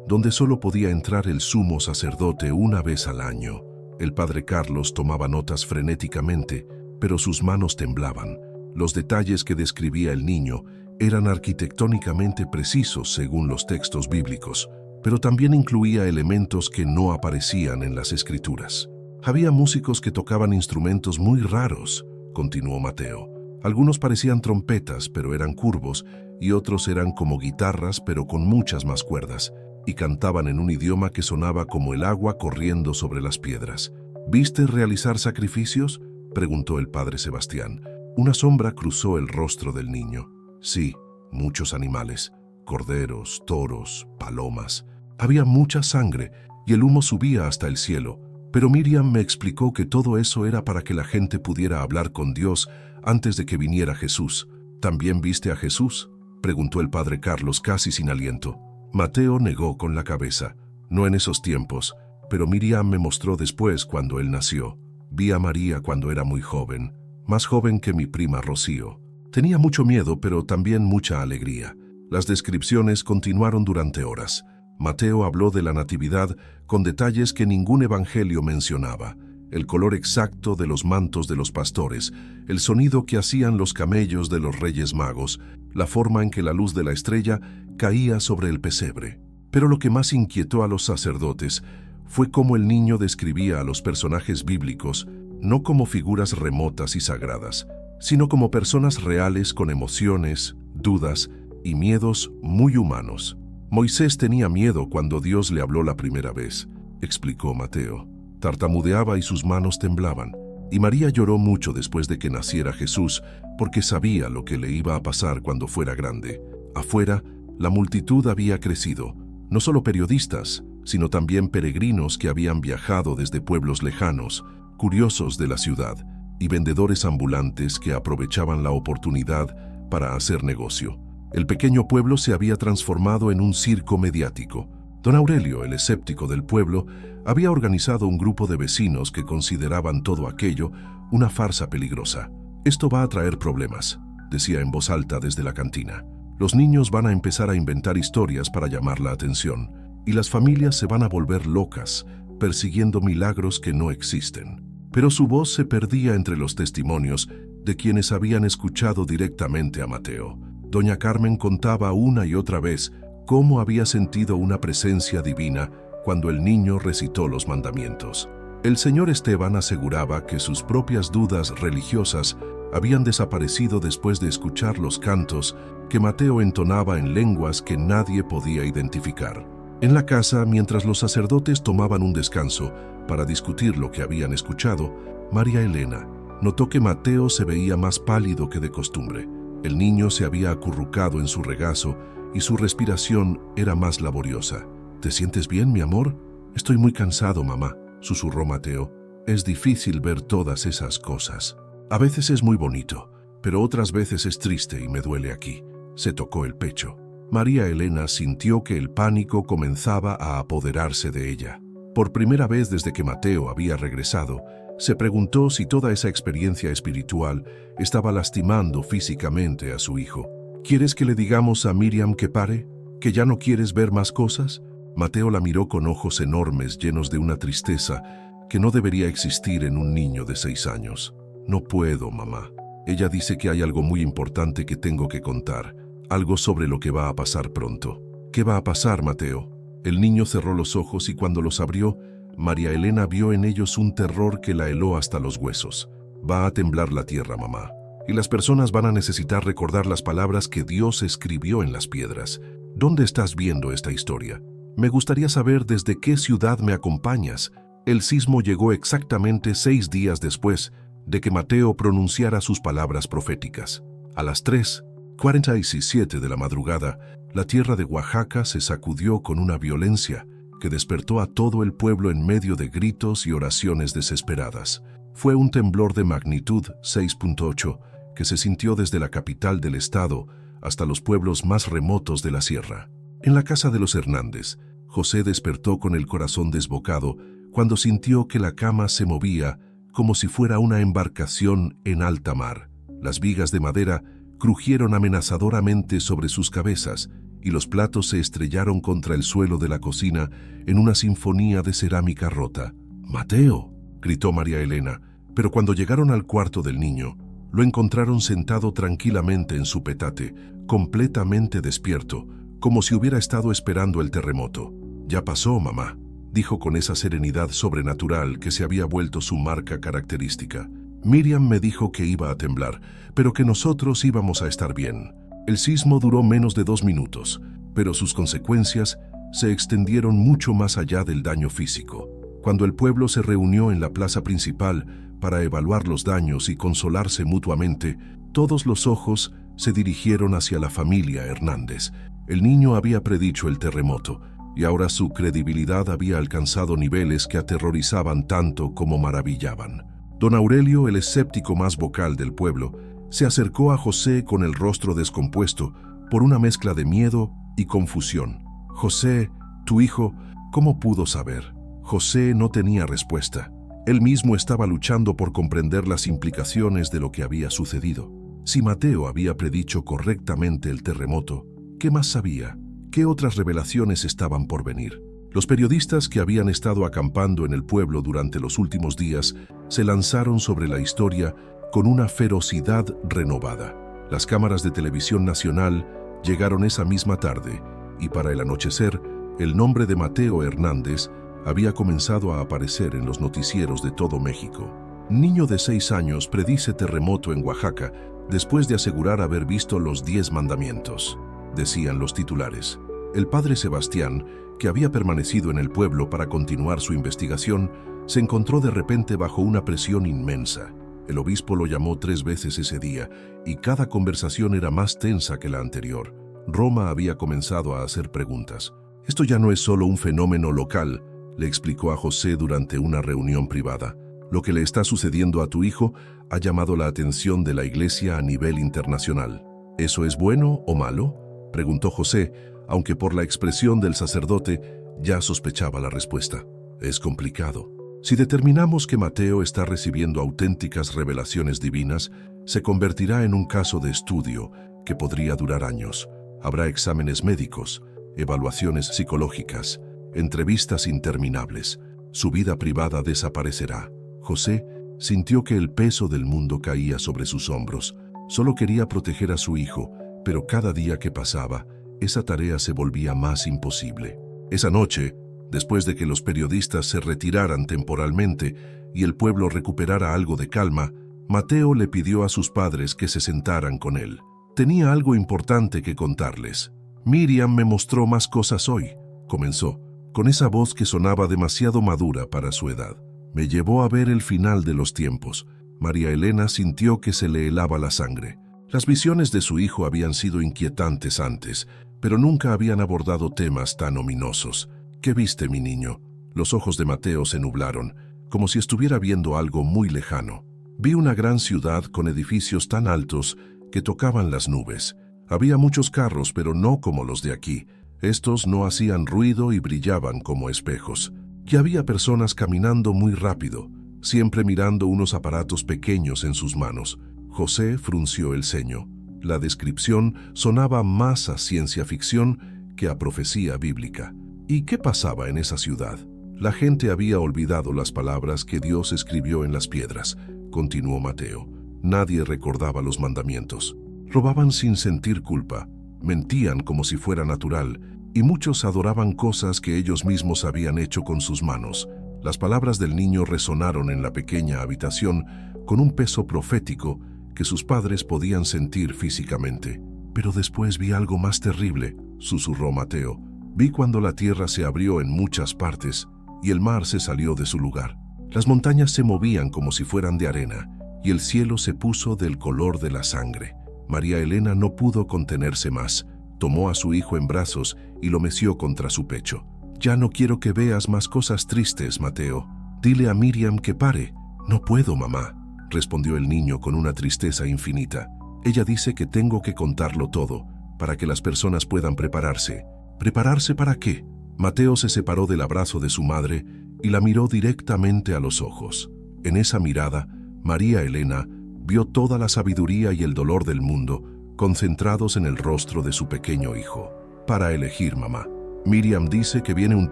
donde solo podía entrar el sumo sacerdote una vez al año. El padre Carlos tomaba notas frenéticamente, pero sus manos temblaban. Los detalles que describía el niño eran arquitectónicamente precisos según los textos bíblicos, pero también incluía elementos que no aparecían en las escrituras. Había músicos que tocaban instrumentos muy raros, continuó Mateo. Algunos parecían trompetas, pero eran curvos, y otros eran como guitarras, pero con muchas más cuerdas, y cantaban en un idioma que sonaba como el agua corriendo sobre las piedras. ¿Viste realizar sacrificios?, preguntó el padre Sebastián. Una sombra cruzó el rostro del niño. Sí, muchos animales, corderos, toros, palomas. Había mucha sangre y el humo subía hasta el cielo. Pero Miriam me explicó que todo eso era para que la gente pudiera hablar con Dios antes de que viniera Jesús. ¿También viste a Jesús?, preguntó el padre Carlos casi sin aliento. Mateo negó con la cabeza. No en esos tiempos, pero Miriam me mostró después cuando él nació. Vi a María cuando era muy joven, más joven que mi prima Rocío. Tenía mucho miedo, pero también mucha alegría. Las descripciones continuaron durante horas. Mateo habló de la Natividad con detalles que ningún evangelio mencionaba. El color exacto de los mantos de los pastores, el sonido que hacían los camellos de los Reyes Magos, la forma en que la luz de la estrella caía sobre el pesebre. Pero lo que más inquietó a los sacerdotes fue cómo el niño describía a los personajes bíblicos no como figuras remotas y sagradas, sino como personas reales con emociones, dudas y miedos muy humanos. Moisés tenía miedo cuando Dios le habló la primera vez, explicó Mateo. Tartamudeaba y sus manos temblaban. Y María lloró mucho después de que naciera Jesús, porque sabía lo que le iba a pasar cuando fuera grande. Afuera, la multitud había crecido, no solo periodistas, sino también peregrinos que habían viajado desde pueblos lejanos, curiosos de la ciudad, y vendedores ambulantes que aprovechaban la oportunidad para hacer negocio. El pequeño pueblo se había transformado en un circo mediático. Don Aurelio, el escéptico del pueblo, había organizado un grupo de vecinos que consideraban todo aquello una farsa peligrosa. «Esto va a traer problemas», decía en voz alta desde la cantina. «Los niños van a empezar a inventar historias para llamar la atención, y las familias se van a volver locas, persiguiendo milagros que no existen». Pero su voz se perdía entre los testimonios de quienes habían escuchado directamente a Mateo. Doña Carmen contaba una y otra vez cómo había sentido una presencia divina cuando el niño recitó los mandamientos. El señor Esteban aseguraba que sus propias dudas religiosas habían desaparecido después de escuchar los cantos que Mateo entonaba en lenguas que nadie podía identificar. En la casa, mientras los sacerdotes tomaban un descanso para discutir lo que habían escuchado, María Elena notó que Mateo se veía más pálido que de costumbre. El niño se había acurrucado en su regazo y su respiración era más laboriosa. ¿Te sientes bien, mi amor? Estoy muy cansado, mamá, susurró Mateo. Es difícil ver todas esas cosas. A veces es muy bonito, pero otras veces es triste y me duele aquí. Se tocó el pecho. María Elena sintió que el pánico comenzaba a apoderarse de ella. Por primera vez desde que Mateo había regresado, se preguntó si toda esa experiencia espiritual estaba lastimando físicamente a su hijo. ¿Quieres que le digamos a Miriam que pare? ¿Que ya no quieres ver más cosas? Mateo la miró con ojos enormes llenos de una tristeza que no debería existir en un niño de 6 años. No puedo, mamá. Ella dice que hay algo muy importante que tengo que contar, algo sobre lo que va a pasar pronto. ¿Qué va a pasar, Mateo? El niño cerró los ojos y cuando los abrió, María Elena vio en ellos un terror que la heló hasta los huesos. Va a temblar la tierra, mamá. Y las personas van a necesitar recordar las palabras que Dios escribió en las piedras. ¿Dónde estás viendo esta historia? Me gustaría saber desde qué ciudad me acompañas. El sismo llegó exactamente 6 días después de que Mateo pronunciara sus palabras proféticas. A las 3:47 de la madrugada, la tierra de Oaxaca se sacudió con una violencia que despertó a todo el pueblo en medio de gritos y oraciones desesperadas. Fue un temblor de magnitud 6.8 que se sintió desde la capital del estado hasta los pueblos más remotos de la sierra. En la casa de los Hernández, José despertó con el corazón desbocado cuando sintió que la cama se movía como si fuera una embarcación en alta mar. Las vigas de madera crujieron amenazadoramente sobre sus cabezas y los platos se estrellaron contra el suelo de la cocina en una sinfonía de cerámica rota. «¡Mateo!», gritó María Elena, pero cuando llegaron al cuarto del niño, lo encontraron sentado tranquilamente en su petate, completamente despierto, como si hubiera estado esperando el terremoto. «Ya pasó, mamá», dijo con esa serenidad sobrenatural que se había vuelto su marca característica. «Miriam me dijo que iba a temblar, pero que nosotros íbamos a estar bien». El sismo duró menos de 2 minutos, pero sus consecuencias se extendieron mucho más allá del daño físico. Cuando el pueblo se reunió en la plaza principal para evaluar los daños y consolarse mutuamente, todos los ojos se dirigieron hacia la familia Hernández. El niño había predicho el terremoto, y ahora su credibilidad había alcanzado niveles que aterrorizaban tanto como maravillaban. Don Aurelio, el escéptico más vocal del pueblo, se acercó a José con el rostro descompuesto por una mezcla de miedo y confusión. «José, tu hijo, ¿cómo pudo saber?». José no tenía respuesta. Él mismo estaba luchando por comprender las implicaciones de lo que había sucedido. Si Mateo había predicho correctamente el terremoto, ¿qué más sabía? ¿Qué otras revelaciones estaban por venir? Los periodistas que habían estado acampando en el pueblo durante los últimos días se lanzaron sobre la historia con una ferocidad renovada. Las cámaras de televisión nacional llegaron esa misma tarde y para el anochecer, el nombre de Mateo Hernández había comenzado a aparecer en los noticieros de todo México. Niño de 6 años predice terremoto en Oaxaca después de asegurar haber visto los 10 mandamientos, decían los titulares. El padre Sebastián, que había permanecido en el pueblo para continuar su investigación, se encontró de repente bajo una presión inmensa. El obispo lo llamó 3 veces ese día y cada conversación era más tensa que la anterior. Roma había comenzado a hacer preguntas. «Esto ya no es solo un fenómeno local», le explicó a José durante una reunión privada. «Lo que le está sucediendo a tu hijo ha llamado la atención de la Iglesia a nivel internacional». «¿Eso es bueno o malo?», preguntó José, aunque por la expresión del sacerdote ya sospechaba la respuesta. «Es complicado. Si determinamos que Mateo está recibiendo auténticas revelaciones divinas, se convertirá en un caso de estudio que podría durar años. Habrá exámenes médicos, evaluaciones psicológicas, entrevistas interminables. Su vida privada desaparecerá». José sintió que el peso del mundo caía sobre sus hombros. Solo quería proteger a su hijo, pero cada día que pasaba, esa tarea se volvía más imposible. Esa noche, después de que los periodistas se retiraran temporalmente y el pueblo recuperara algo de calma, Mateo le pidió a sus padres que se sentaran con él. Tenía algo importante que contarles. «Miriam me mostró más cosas hoy», comenzó, con esa voz que sonaba demasiado madura para su edad. «Me llevó a ver el final de los tiempos». María Elena sintió que se le helaba la sangre. Las visiones de su hijo habían sido inquietantes antes, pero nunca habían abordado temas tan ominosos. «¿Qué viste, mi niño?». Los ojos de Mateo se nublaron, como si estuviera viendo algo muy lejano. «Vi una gran ciudad con edificios tan altos que tocaban las nubes. Había muchos carros, pero no como los de aquí. Estos no hacían ruido y brillaban como espejos. Y había personas caminando muy rápido, siempre mirando unos aparatos pequeños en sus manos». José frunció el ceño. La descripción sonaba más a ciencia ficción que a profecía bíblica. ¿Y qué pasaba en esa ciudad? La gente había olvidado las palabras que Dios escribió en las piedras, continuó Mateo. Nadie recordaba los mandamientos. Robaban sin sentir culpa, mentían como si fuera natural, y muchos adoraban cosas que ellos mismos habían hecho con sus manos. Las palabras del niño resonaron en la pequeña habitación con un peso profético que sus padres podían sentir físicamente. «Pero después vi algo más terrible», susurró Mateo. «Vi cuando la tierra se abrió en muchas partes y el mar se salió de su lugar. Las montañas se movían como si fueran de arena y el cielo se puso del color de la sangre». María Elena no pudo contenerse más. Tomó a su hijo en brazos y lo meció contra su pecho. «Ya no quiero que veas más cosas tristes, Mateo. Dile a Miriam que pare». «No puedo, mamá», respondió el niño con una tristeza infinita. «Ella dice que tengo que contarlo todo, para que las personas puedan prepararse». «¿Prepararse para qué?». Mateo se separó del abrazo de su madre y la miró directamente a los ojos. En esa mirada, María Elena vio toda la sabiduría y el dolor del mundo concentrados en el rostro de su pequeño hijo. «Para elegir, mamá. Miriam dice que viene un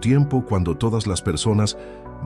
tiempo cuando todas las personas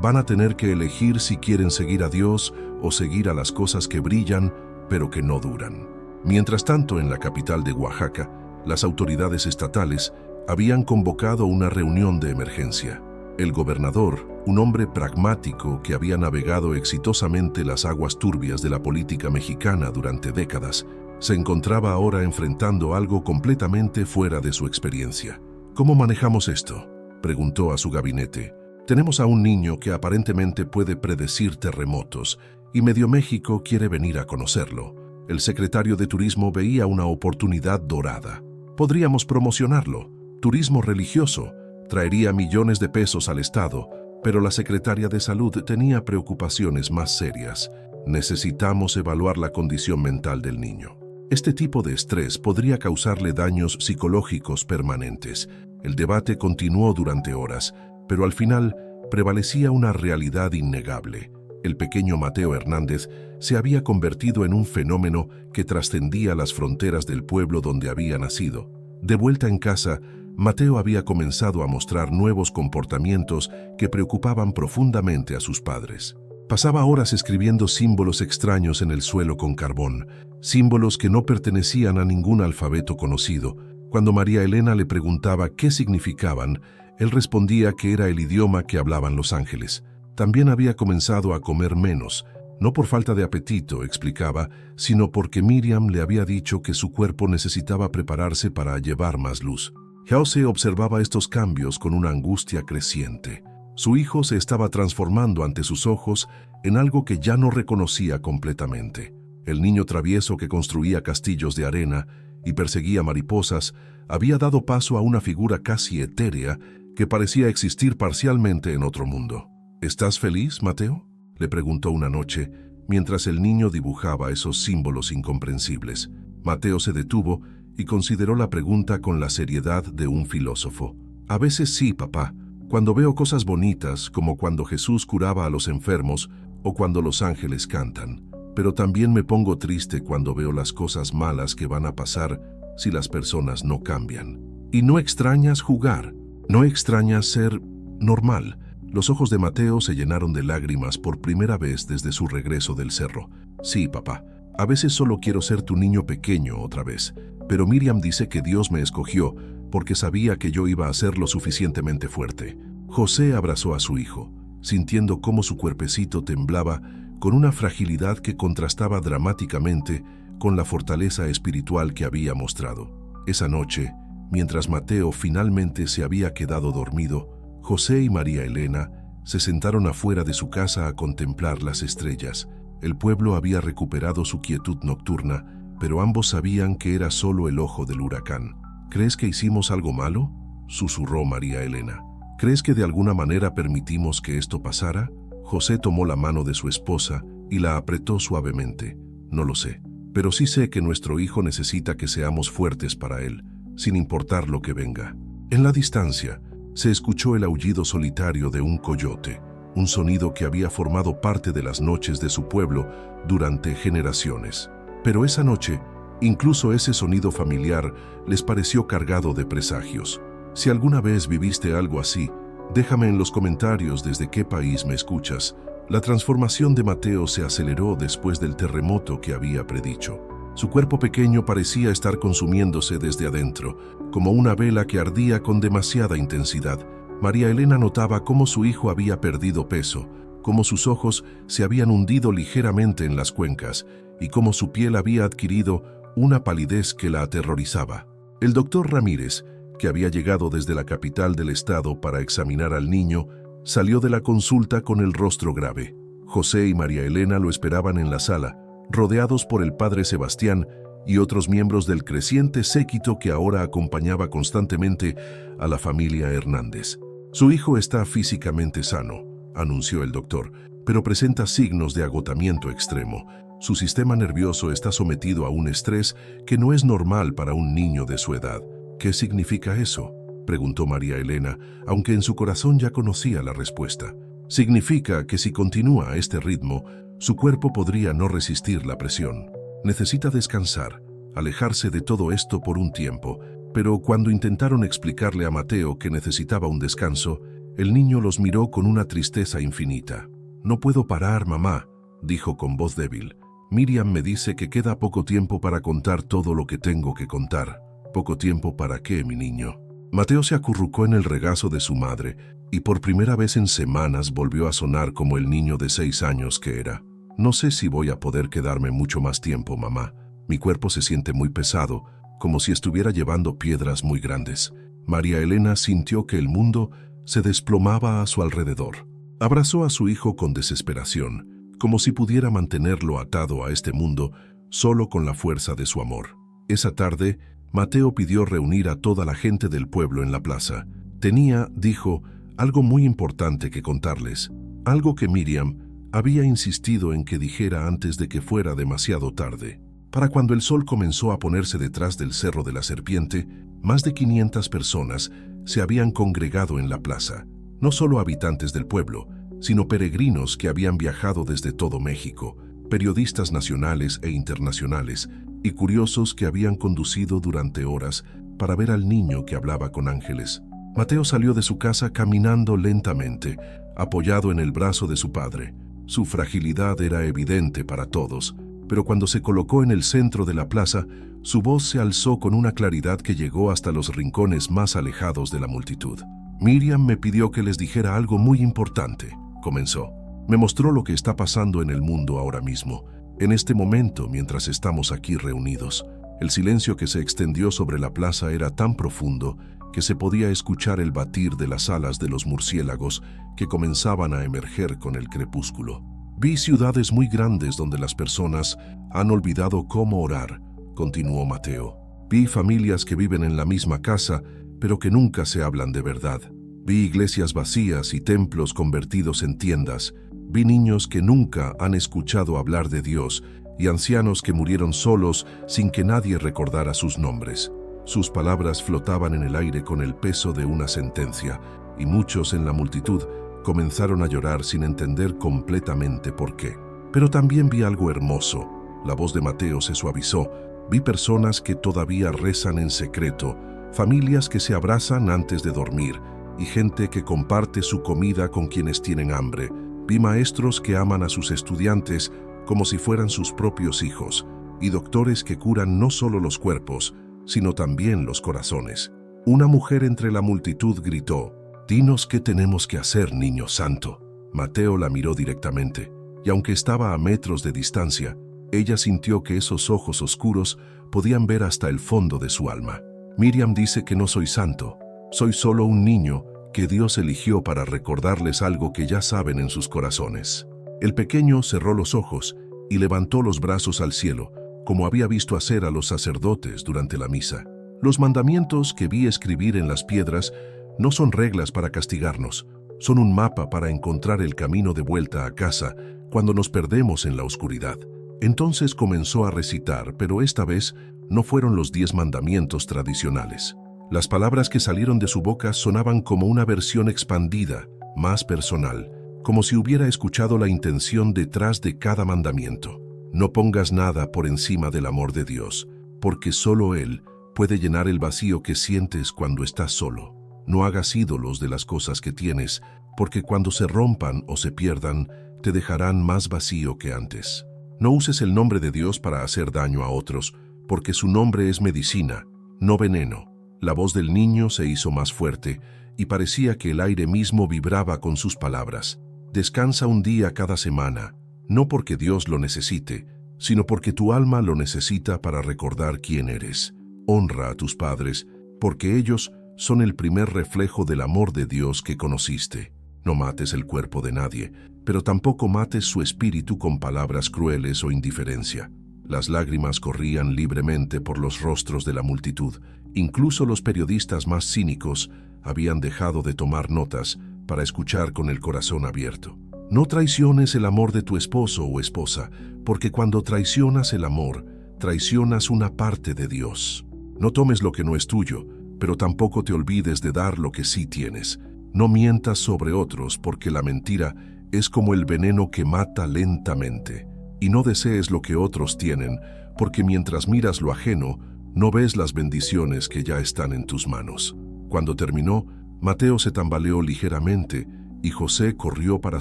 van a tener que elegir si quieren seguir a Dios o seguir a las cosas que brillan, pero que no duran». Mientras tanto, en la capital de Oaxaca, las autoridades estatales habían convocado una reunión de emergencia. El gobernador, un hombre pragmático que había navegado exitosamente las aguas turbias de la política mexicana durante décadas, se encontraba ahora enfrentando algo completamente fuera de su experiencia. «¿Cómo manejamos esto?», preguntó a su gabinete. «Tenemos a un niño que aparentemente puede predecir terremotos y medio México quiere venir a conocerlo». El secretario de Turismo veía una oportunidad dorada. «Podríamos promocionarlo. Turismo religioso. Traería millones de pesos al Estado», pero la secretaria de Salud tenía preocupaciones más serias. «Necesitamos evaluar la condición mental del niño. Este tipo de estrés podría causarle daños psicológicos permanentes». El debate continuó durante horas, pero al final prevalecía una realidad innegable. El pequeño Mateo Hernández se había convertido en un fenómeno que trascendía las fronteras del pueblo donde había nacido. De vuelta en casa, Mateo había comenzado a mostrar nuevos comportamientos que preocupaban profundamente a sus padres. Pasaba horas escribiendo símbolos extraños en el suelo con carbón, símbolos que no pertenecían a ningún alfabeto conocido. Cuando María Elena le preguntaba qué significaban, él respondía que era el idioma que hablaban los ángeles. También había comenzado a comer menos, no por falta de apetito, explicaba, sino porque Miriam le había dicho que su cuerpo necesitaba prepararse para llevar más luz. Jose observaba estos cambios con una angustia creciente. Su hijo se estaba transformando ante sus ojos en algo que ya no reconocía completamente. El niño travieso que construía castillos de arena y perseguía mariposas había dado paso a una figura casi etérea que parecía existir parcialmente en otro mundo. «¿Estás feliz, Mateo?», le preguntó una noche, mientras el niño dibujaba esos símbolos incomprensibles. Mateo se detuvo y consideró la pregunta con la seriedad de un filósofo. «A veces sí, papá, cuando veo cosas bonitas, como cuando Jesús curaba a los enfermos o cuando los ángeles cantan. Pero también me pongo triste cuando veo las cosas malas que van a pasar si las personas no cambian». «¿Y no extrañas jugar? ¿No extrañas ser normal?». Los ojos de Mateo se llenaron de lágrimas por primera vez desde su regreso del cerro. «Sí, papá. A veces solo quiero ser tu niño pequeño otra vez, pero Miriam dice que Dios me escogió porque sabía que yo iba a ser lo suficientemente fuerte». José abrazó a su hijo, sintiendo cómo su cuerpecito temblaba con una fragilidad que contrastaba dramáticamente con la fortaleza espiritual que había mostrado. Esa noche, mientras Mateo finalmente se había quedado dormido, José y María Elena se sentaron afuera de su casa a contemplar las estrellas. El pueblo había recuperado su quietud nocturna, pero ambos sabían que era solo el ojo del huracán. «¿Crees que hicimos algo malo?», susurró María Elena. «¿Crees que de alguna manera permitimos que esto pasara?». José tomó la mano de su esposa y la apretó suavemente. «No lo sé, pero sí sé que nuestro hijo necesita que seamos fuertes para él, sin importar lo que venga». En la distancia, se escuchó el aullido solitario de un coyote, un sonido que había formado parte de las noches de su pueblo durante generaciones. Pero esa noche, incluso ese sonido familiar les pareció cargado de presagios. Si alguna vez viviste algo así, déjame en los comentarios desde qué país me escuchas. La transformación de Mateo se aceleró después del terremoto que había predicho. Su cuerpo pequeño parecía estar consumiéndose desde adentro, como una vela que ardía con demasiada intensidad. María Elena notaba cómo su hijo había perdido peso, cómo sus ojos se habían hundido ligeramente en las cuencas y cómo su piel había adquirido una palidez que la aterrorizaba. El doctor Ramírez, que había llegado desde la capital del estado para examinar al niño, salió de la consulta con el rostro grave. José y María Elena lo esperaban en la sala, rodeados por el padre Sebastián y otros miembros del creciente séquito que ahora acompañaba constantemente a la familia Hernández. Su hijo está físicamente sano, anunció el doctor, pero presenta signos de agotamiento extremo. Su sistema nervioso está sometido a un estrés que no es normal para un niño de su edad. ¿Qué significa eso?, preguntó María Elena, aunque en su corazón ya conocía la respuesta. Significa que si continúa a este ritmo, su cuerpo podría no resistir la presión. Necesita descansar, alejarse de todo esto por un tiempo, pero cuando intentaron explicarle a Mateo que necesitaba un descanso, el niño los miró con una tristeza infinita. «No puedo parar, mamá», dijo con voz débil. «Miriam me dice que queda poco tiempo para contar todo lo que tengo que contar». «¿Poco tiempo para qué, mi niño?». Mateo se acurrucó en el regazo de su madre y por primera vez en semanas volvió a sonar como el niño de 6 años que era. «No sé si voy a poder quedarme mucho más tiempo, mamá. Mi cuerpo se siente muy pesado, como si estuviera llevando piedras muy grandes». María Elena sintió que el mundo se desplomaba a su alrededor. Abrazó a su hijo con desesperación, como si pudiera mantenerlo atado a este mundo solo con la fuerza de su amor. Esa tarde, Mateo pidió reunir a toda la gente del pueblo en la plaza. Tenía, dijo, algo muy importante que contarles, algo que Miriam había insistido en que dijera antes de que fuera demasiado tarde. Para cuando el sol comenzó a ponerse detrás del Cerro de la Serpiente, más de 500 personas se habían congregado en la plaza, no solo habitantes del pueblo, sino peregrinos que habían viajado desde todo México, periodistas nacionales e internacionales, y curiosos que habían conducido durante horas para ver al niño que hablaba con ángeles. Mateo salió de su casa caminando lentamente, apoyado en el brazo de su padre. Su fragilidad era evidente para todos, pero cuando se colocó en el centro de la plaza, su voz se alzó con una claridad que llegó hasta los rincones más alejados de la multitud. «Miriam me pidió que les dijera algo muy importante», comenzó. «Me mostró lo que está pasando en el mundo ahora mismo, en este momento mientras estamos aquí reunidos». El silencio que se extendió sobre la plaza era tan profundo que se podía escuchar el batir de las alas de los murciélagos que comenzaban a emerger con el crepúsculo. «Vi ciudades muy grandes donde las personas han olvidado cómo orar», continuó Mateo. «Vi familias que viven en la misma casa, pero que nunca se hablan de verdad. Vi iglesias vacías y templos convertidos en tiendas. Vi niños que nunca han escuchado hablar de Dios y ancianos que murieron solos sin que nadie recordara sus nombres». Sus palabras flotaban en el aire con el peso de una sentencia, y muchos en la multitud comenzaron a llorar sin entender completamente por qué. Pero también vi algo hermoso. La voz de Mateo se suavizó. Vi personas que todavía rezan en secreto, familias que se abrazan antes de dormir, y gente que comparte su comida con quienes tienen hambre. Vi maestros que aman a sus estudiantes como si fueran sus propios hijos, y doctores que curan no solo los cuerpos, sino también los corazones. Una mujer entre la multitud gritó: «Dinos qué tenemos que hacer, niño santo». Mateo la miró directamente, y aunque estaba a metros de distancia, ella sintió que esos ojos oscuros podían ver hasta el fondo de su alma. «Miriam dice que no soy santo, soy solo un niño que Dios eligió para recordarles algo que ya saben en sus corazones». El pequeño cerró los ojos y levantó los brazos al cielo, como había visto hacer a los sacerdotes durante la misa. «Los mandamientos que vi escribir en las piedras no son reglas para castigarnos, son un mapa para encontrar el camino de vuelta a casa cuando nos perdemos en la oscuridad». Entonces comenzó a recitar, pero esta vez no fueron los 10 mandamientos tradicionales. Las palabras que salieron de su boca sonaban como una versión expandida, más personal, como si hubiera escuchado la intención detrás de cada mandamiento. «No pongas nada por encima del amor de Dios, porque solo Él puede llenar el vacío que sientes cuando estás solo. No hagas ídolos de las cosas que tienes, porque cuando se rompan o se pierdan, te dejarán más vacío que antes. No uses el nombre de Dios para hacer daño a otros, porque su nombre es medicina, no veneno. La voz del niño se hizo más fuerte y parecía que el aire mismo vibraba con sus palabras. Descansa un día cada semana, no porque Dios lo necesite, sino porque tu alma lo necesita para recordar quién eres. Honra a tus padres, porque ellos son el primer reflejo del amor de Dios que conociste. No mates el cuerpo de nadie, pero tampoco mates su espíritu con palabras crueles o indiferencia. Las lágrimas corrían libremente por los rostros de la multitud. Incluso los periodistas más cínicos habían dejado de tomar notas para escuchar con el corazón abierto. No traiciones el amor de tu esposo o esposa, porque cuando traicionas el amor, traicionas una parte de Dios. No tomes lo que no es tuyo, pero tampoco te olvides de dar lo que sí tienes. No mientas sobre otros, porque la mentira es como el veneno que mata lentamente. Y no desees lo que otros tienen, porque mientras miras lo ajeno, no ves las bendiciones que ya están en tus manos. Cuando terminó, Mateo se tambaleó ligeramente y José corrió para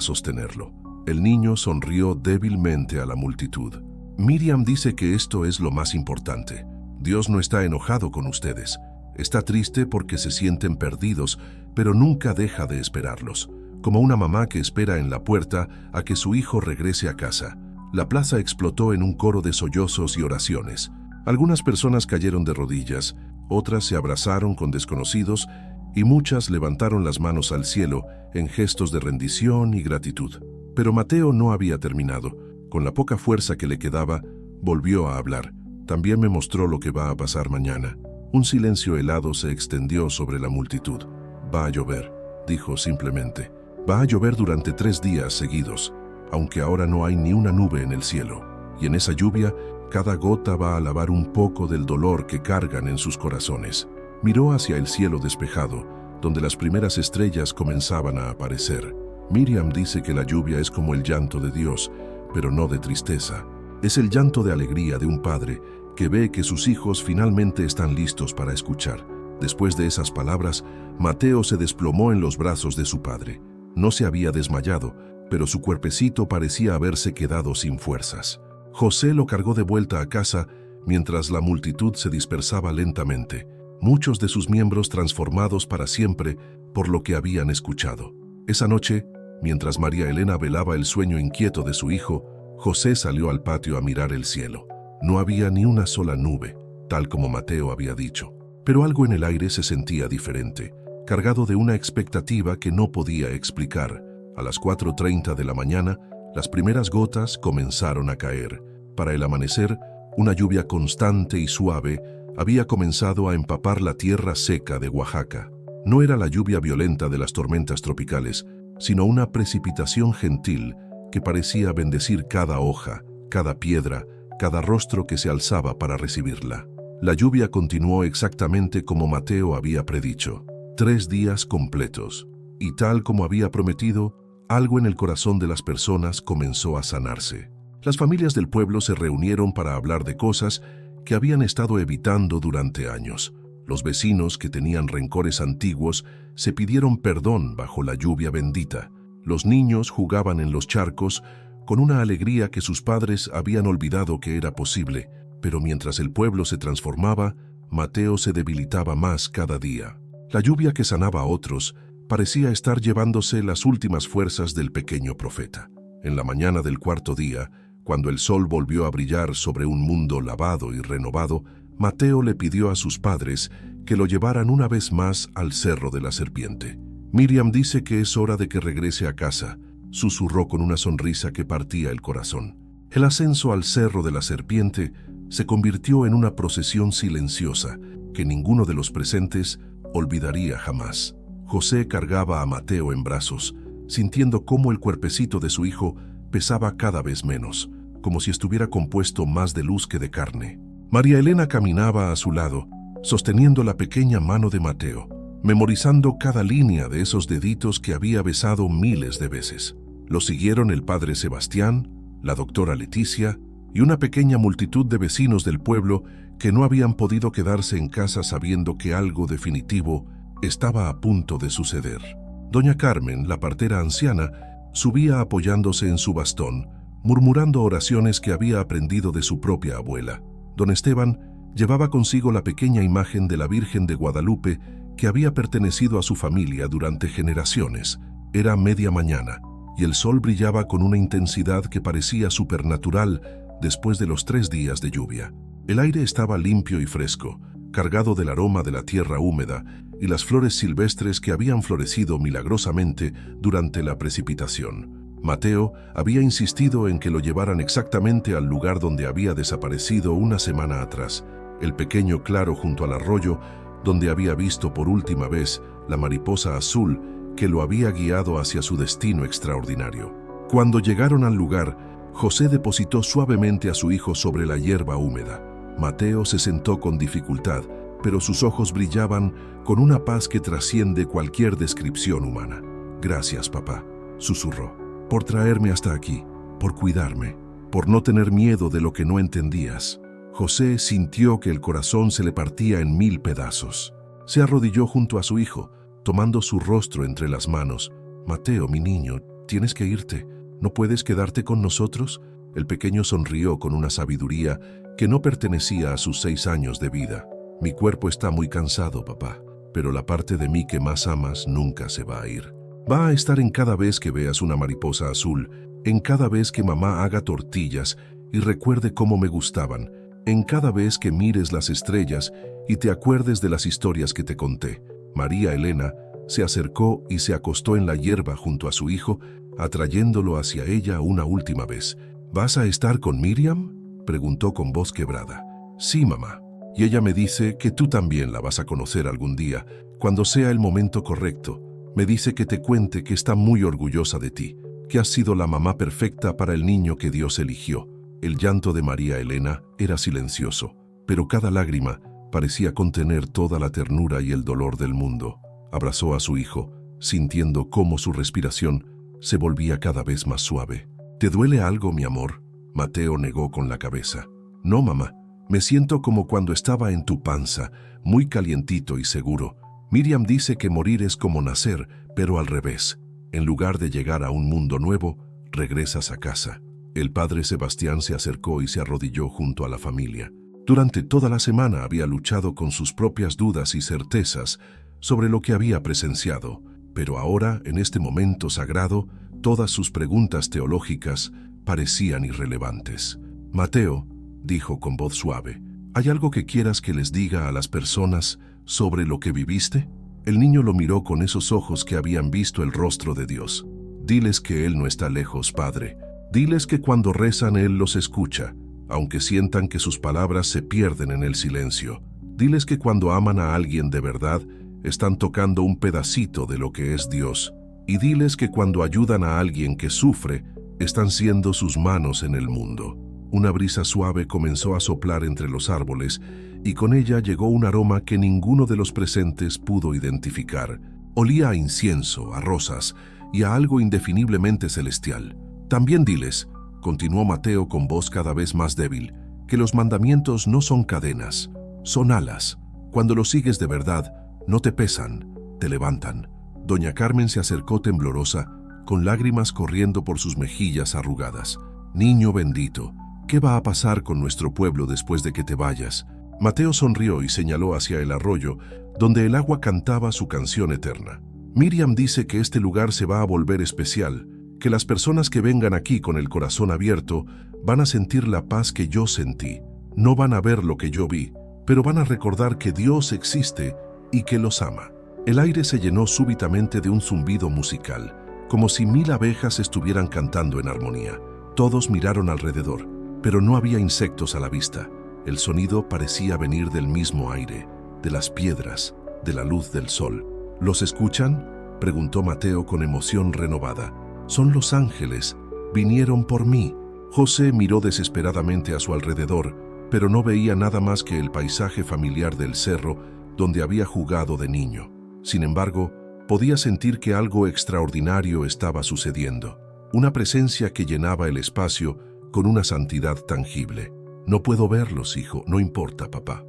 sostenerlo. El niño sonrió débilmente a la multitud. Miriam dice que esto es lo más importante. Dios no está enojado con ustedes. Está triste porque se sienten perdidos, pero nunca deja de esperarlos, como una mamá que espera en la puerta a que su hijo regrese a casa. La plaza explotó en un coro de sollozos y oraciones. Algunas personas cayeron de rodillas, otras se abrazaron con desconocidos y muchas levantaron las manos al cielo en gestos de rendición y gratitud. Pero Mateo no había terminado. Con la poca fuerza que le quedaba, volvió a hablar. También me mostró lo que va a pasar mañana. Un silencio helado se extendió sobre la multitud. Va a llover, dijo simplemente. Va a llover durante 3 días seguidos, aunque ahora no hay ni una nube en el cielo. Y en esa lluvia, cada gota va a lavar un poco del dolor que cargan en sus corazones. Miró hacia el cielo despejado, donde las primeras estrellas comenzaban a aparecer. Miriam dice que la lluvia es como el llanto de Dios, pero no de tristeza. Es el llanto de alegría de un padre que ve que sus hijos finalmente están listos para escuchar. Después de esas palabras, Mateo se desplomó en los brazos de su padre. No se había desmayado, pero su cuerpecito parecía haberse quedado sin fuerzas. José lo cargó de vuelta a casa mientras la multitud se dispersaba lentamente, muchos de sus miembros transformados para siempre por lo que habían escuchado. Esa noche, mientras María Elena velaba el sueño inquieto de su hijo, José salió al patio a mirar el cielo. No había ni una sola nube, tal como Mateo había dicho, pero algo en el aire se sentía diferente, cargado de una expectativa que no podía explicar. A las 4:30 de la mañana, las primeras gotas comenzaron a caer. Para el amanecer, una lluvia constante y suave había comenzado a empapar la tierra seca de Oaxaca. No era la lluvia violenta de las tormentas tropicales, sino una precipitación gentil que parecía bendecir cada hoja, cada piedra, cada rostro que se alzaba para recibirla. La lluvia continuó exactamente como Mateo había predicho, 3 días completos, y tal como había prometido, algo en el corazón de las personas comenzó a sanarse. Las familias del pueblo se reunieron para hablar de cosas que habían estado evitando durante años. Los vecinos que tenían rencores antiguos se pidieron perdón bajo la lluvia bendita. Los niños jugaban en los charcos con una alegría que sus padres habían olvidado que era posible, pero mientras el pueblo se transformaba, Mateo se debilitaba más cada día. La lluvia que sanaba a otros parecía estar llevándose las últimas fuerzas del pequeño profeta. En la mañana del 4.º día, cuando el sol volvió a brillar sobre un mundo lavado y renovado, Mateo le pidió a sus padres que lo llevaran una vez más al Cerro de la Serpiente. Miriam dice que es hora de que regrese a casa, susurró con una sonrisa que partía el corazón. El ascenso al Cerro de la Serpiente se convirtió en una procesión silenciosa que ninguno de los presentes olvidaría jamás. José cargaba a Mateo en brazos, sintiendo cómo el cuerpecito de su hijo pesaba cada vez menos, como si estuviera compuesto más de luz que de carne. María Elena caminaba a su lado, sosteniendo la pequeña mano de Mateo, memorizando cada línea de esos deditos que había besado miles de veces. Lo siguieron el padre Sebastián, la doctora Leticia y una pequeña multitud de vecinos del pueblo que no habían podido quedarse en casa sabiendo que algo definitivo estaba a punto de suceder. Doña Carmen, la partera anciana, Subía apoyándose en su bastón, murmurando oraciones que había aprendido de su propia abuela. Don Esteban llevaba consigo la pequeña imagen de la Virgen de Guadalupe que había pertenecido a su familia durante generaciones. Era media mañana y el sol brillaba con una intensidad que parecía supernatural después de los 3 días de lluvia. El aire estaba limpio y fresco, cargado del aroma de la tierra húmeda y las flores silvestres que habían florecido milagrosamente durante la precipitación. Mateo había insistido en que lo llevaran exactamente al lugar donde había desaparecido una semana atrás, el pequeño claro junto al arroyo donde había visto por última vez la mariposa azul que lo había guiado hacia su destino extraordinario. Cuando llegaron al lugar, José depositó suavemente a su hijo sobre la hierba húmeda. Mateo se sentó con dificultad, pero sus ojos brillaban con una paz que trasciende cualquier descripción humana. «Gracias, papá», susurró, «por traerme hasta aquí, por cuidarme, por no tener miedo de lo que no entendías». José sintió que el corazón se le partía en 1000 pedazos. Se arrodilló junto a su hijo, tomando su rostro entre las manos. «Mateo, mi niño, tienes que irte. ¿No puedes quedarte con nosotros?» El pequeño sonrió con una sabiduría que no pertenecía a sus 6 años de vida. «Mi cuerpo está muy cansado, papá, pero la parte de mí que más amas nunca se va a ir. Va a estar en cada vez que veas una mariposa azul, en cada vez que mamá haga tortillas y recuerde cómo me gustaban, en cada vez que mires las estrellas y te acuerdes de las historias que te conté». María Elena se acercó y se acostó en la hierba junto a su hijo, atrayéndolo hacia ella una última vez. «¿Vas a estar con Miriam?», preguntó con voz quebrada. «Sí, mamá. Y ella me dice que tú también la vas a conocer algún día, cuando sea el momento correcto. Me dice que te cuente que está muy orgullosa de ti, que has sido la mamá perfecta para el niño que Dios eligió». El llanto de María Elena era silencioso, pero cada lágrima parecía contener toda la ternura y el dolor del mundo. Abrazó a su hijo, sintiendo cómo su respiración se volvía cada vez más suave. «¿Te duele algo, mi amor?», Mateo negó con la cabeza. «No, mamá. Me siento como cuando estaba en tu panza, muy calientito y seguro. Miriam dice que morir es como nacer, pero al revés. En lugar de llegar a un mundo nuevo, regresas a casa». El padre Sebastián se acercó y se arrodilló junto a la familia. Durante toda la semana había luchado con sus propias dudas y certezas sobre lo que había presenciado, pero ahora, en este momento sagrado, todas sus preguntas teológicas parecían irrelevantes. «Mateo», dijo con voz suave, «¿hay algo que quieras que les diga a las personas sobre lo que viviste?». El niño lo miró con esos ojos que habían visto el rostro de Dios. «Diles que Él no está lejos, Padre. Diles que cuando rezan Él los escucha, aunque sientan que sus palabras se pierden en el silencio. Diles que cuando aman a alguien de verdad, están tocando un pedacito de lo que es Dios. Y diles que cuando ayudan a alguien que sufre, están siendo sus manos en el mundo». Una brisa suave comenzó a soplar entre los árboles y con ella llegó un aroma que ninguno de los presentes pudo identificar. Olía a incienso, a rosas y a algo indefiniblemente celestial. «También diles», continuó Mateo con voz cada vez más débil, «que los mandamientos no son cadenas, son alas. Cuando los sigues de verdad, no te pesan, te levantan». Doña Carmen se acercó temblorosa, con lágrimas corriendo por sus mejillas arrugadas. «Niño bendito, ¿qué va a pasar con nuestro pueblo después de que te vayas?». Mateo sonrió y señaló hacia el arroyo, donde el agua cantaba su canción eterna. «Miriam dice que este lugar se va a volver especial, que las personas que vengan aquí con el corazón abierto van a sentir la paz que yo sentí. No van a ver lo que yo vi, pero van a recordar que Dios existe y que los ama». El aire se llenó súbitamente de un zumbido musical, como si 1000 abejas estuvieran cantando en armonía. Todos miraron alrededor, pero no había insectos a la vista. El sonido parecía venir del mismo aire, de las piedras, de la luz del sol. «¿Los escuchan?», preguntó Mateo con emoción renovada. «Son los ángeles. Vinieron por mí». José miró desesperadamente a su alrededor, pero no veía nada más que el paisaje familiar del cerro donde había jugado de niño. Sin embargo, podía sentir que algo extraordinario estaba sucediendo, una presencia que llenaba el espacio con una santidad tangible. «No puedo verlos, hijo. No importa, papá.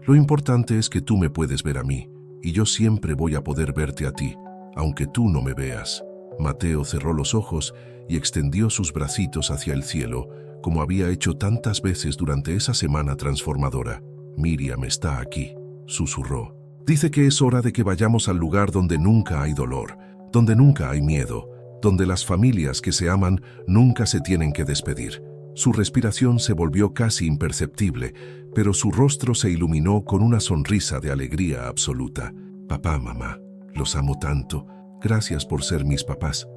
Lo importante es que tú me puedes ver a mí, y yo siempre voy a poder verte a ti, aunque tú no me veas». Mateo cerró los ojos y extendió sus bracitos hacia el cielo, como había hecho tantas veces durante esa semana transformadora. Miriam está aquí, susurró. Dice que es hora de que vayamos al lugar donde nunca hay dolor, donde nunca hay miedo, donde las familias que se aman nunca se tienen que despedir. Su respiración se volvió casi imperceptible, pero su rostro se iluminó con una sonrisa de alegría absoluta. Papá, mamá, los amo tanto. Gracias por ser mis papás.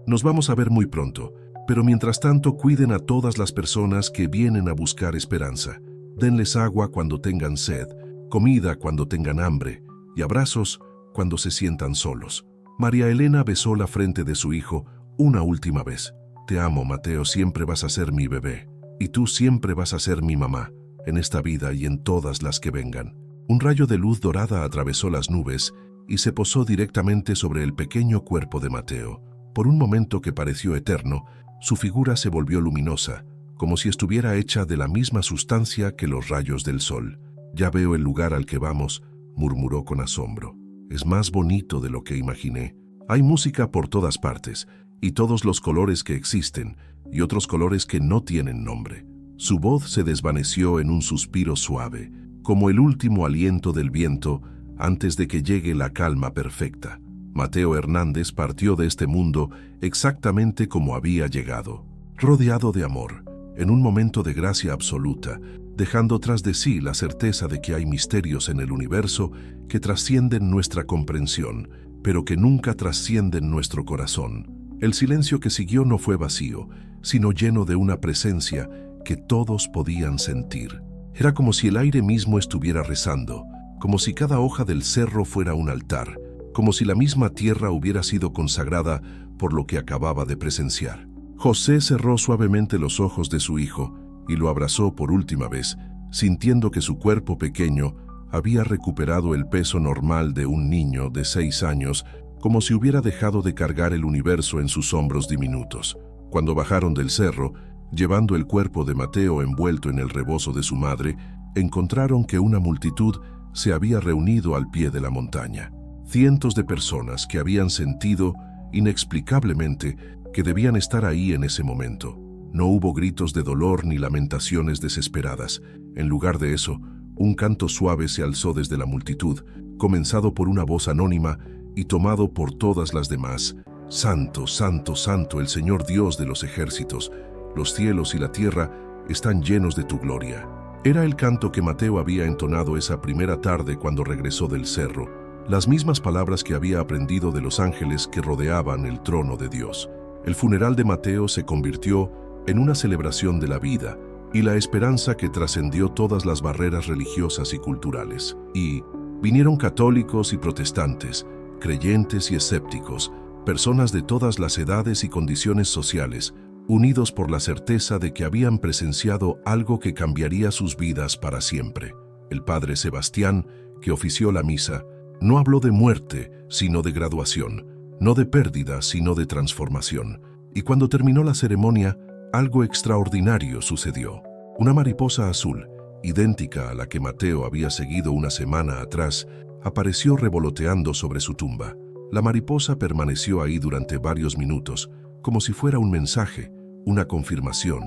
Nos vamos a ver muy pronto, pero mientras tanto cuiden a todas las personas que vienen a buscar esperanza. Denles agua cuando tengan sed, comida cuando tengan hambre y abrazos cuando se sientan solos. María Elena besó la frente de su hijo una última vez. Te amo, Mateo, siempre vas a ser mi bebé. Y tú siempre vas a ser mi mamá, en esta vida y en todas las que vengan. Un rayo de luz dorada atravesó las nubes y se posó directamente sobre el pequeño cuerpo de Mateo. Por un momento que pareció eterno, su figura se volvió luminosa, como si estuviera hecha de la misma sustancia que los rayos del sol. Ya veo el lugar al que vamos, murmuró con asombro. Es más bonito de lo que imaginé. Hay música por todas partes, y todos los colores que existen, y otros colores que no tienen nombre. Su voz se desvaneció en un suspiro suave, como el último aliento del viento antes de que llegue la calma perfecta. Mateo Hernández partió de este mundo exactamente como había llegado, rodeado de amor, en un momento de gracia absoluta, dejando tras de sí la certeza de que hay misterios en el universo que trascienden nuestra comprensión, pero que nunca trascienden nuestro corazón. El silencio que siguió no fue vacío, sino lleno de una presencia que todos podían sentir. Era como si el aire mismo estuviera rezando, como si cada hoja del cerro fuera un altar, como si la misma tierra hubiera sido consagrada por lo que acababa de presenciar. José cerró suavemente los ojos de su hijo y lo abrazó por última vez, sintiendo que su cuerpo pequeño había recuperado el peso normal de un niño de 6 años, como si hubiera dejado de cargar el universo en sus hombros diminutos. Cuando bajaron del cerro, llevando el cuerpo de Mateo envuelto en el rebozo de su madre, encontraron que una multitud se había reunido al pie de la montaña. Cientos de personas que habían sentido, inexplicablemente, que debían estar ahí en ese momento. No hubo gritos de dolor ni lamentaciones desesperadas. En lugar de eso, un canto suave se alzó desde la multitud, comenzado por una voz anónima y tomado por todas las demás. Santo, santo, santo, el Señor Dios de los ejércitos. Los cielos y la tierra están llenos de tu gloria. Era el canto que Mateo había entonado esa primera tarde cuando regresó del cerro, las mismas palabras que había aprendido de los ángeles que rodeaban el trono de Dios. El funeral de Mateo se convirtió en una celebración de la vida y la esperanza que trascendió todas las barreras religiosas y culturales. Y vinieron católicos y protestantes, creyentes y escépticos, personas de todas las edades y condiciones sociales, unidos por la certeza de que habían presenciado algo que cambiaría sus vidas para siempre. El padre Sebastián, que ofició la misa, no habló de muerte, sino de graduación, no de pérdida, sino de transformación. Y cuando terminó la ceremonia, algo extraordinario sucedió. Una mariposa azul, idéntica a la que Mateo había seguido una semana atrás, apareció revoloteando sobre su tumba. La mariposa permaneció ahí durante varios minutos, como si fuera un mensaje, una confirmación,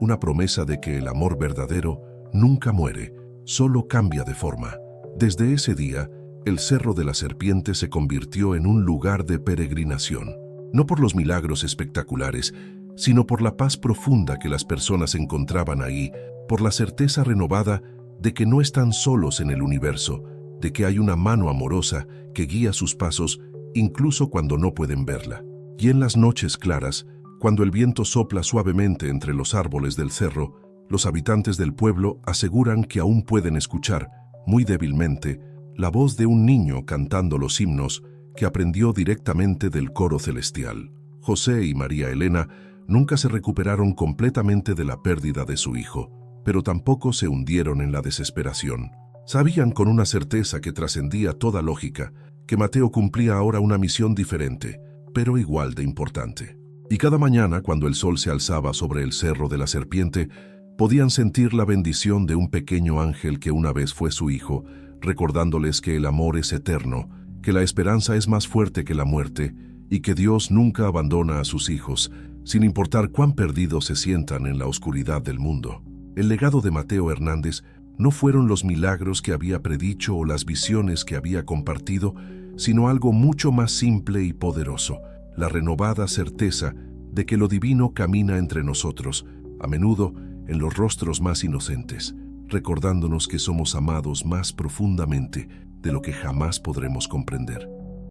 una promesa de que el amor verdadero nunca muere, solo cambia de forma. Desde ese día, el Cerro de la Serpiente se convirtió en un lugar de peregrinación, no por los milagros espectaculares, sino por la paz profunda que las personas encontraban ahí, por la certeza renovada de que no están solos en el universo, de que hay una mano amorosa que guía sus pasos incluso cuando no pueden verla. Y en las noches claras, cuando el viento sopla suavemente entre los árboles del cerro, los habitantes del pueblo aseguran que aún pueden escuchar, muy débilmente, la voz de un niño cantando los himnos que aprendió directamente del coro celestial. José y María Elena nunca se recuperaron completamente de la pérdida de su hijo, pero tampoco se hundieron en la desesperación. Sabían con una certeza que trascendía toda lógica que Mateo cumplía ahora una misión diferente, pero igual de importante. Y cada mañana, cuando el sol se alzaba sobre el Cerro de la Serpiente, podían sentir la bendición de un pequeño ángel que una vez fue su hijo, recordándoles que el amor es eterno, que la esperanza es más fuerte que la muerte y que Dios nunca abandona a sus hijos, sin importar cuán perdidos se sientan en la oscuridad del mundo. El legado de Mateo Hernández no fueron los milagros que había predicho o las visiones que había compartido, sino algo mucho más simple y poderoso, la renovada certeza de que lo divino camina entre nosotros, a menudo en los rostros más inocentes, recordándonos que somos amados más profundamente de lo que jamás podremos comprender.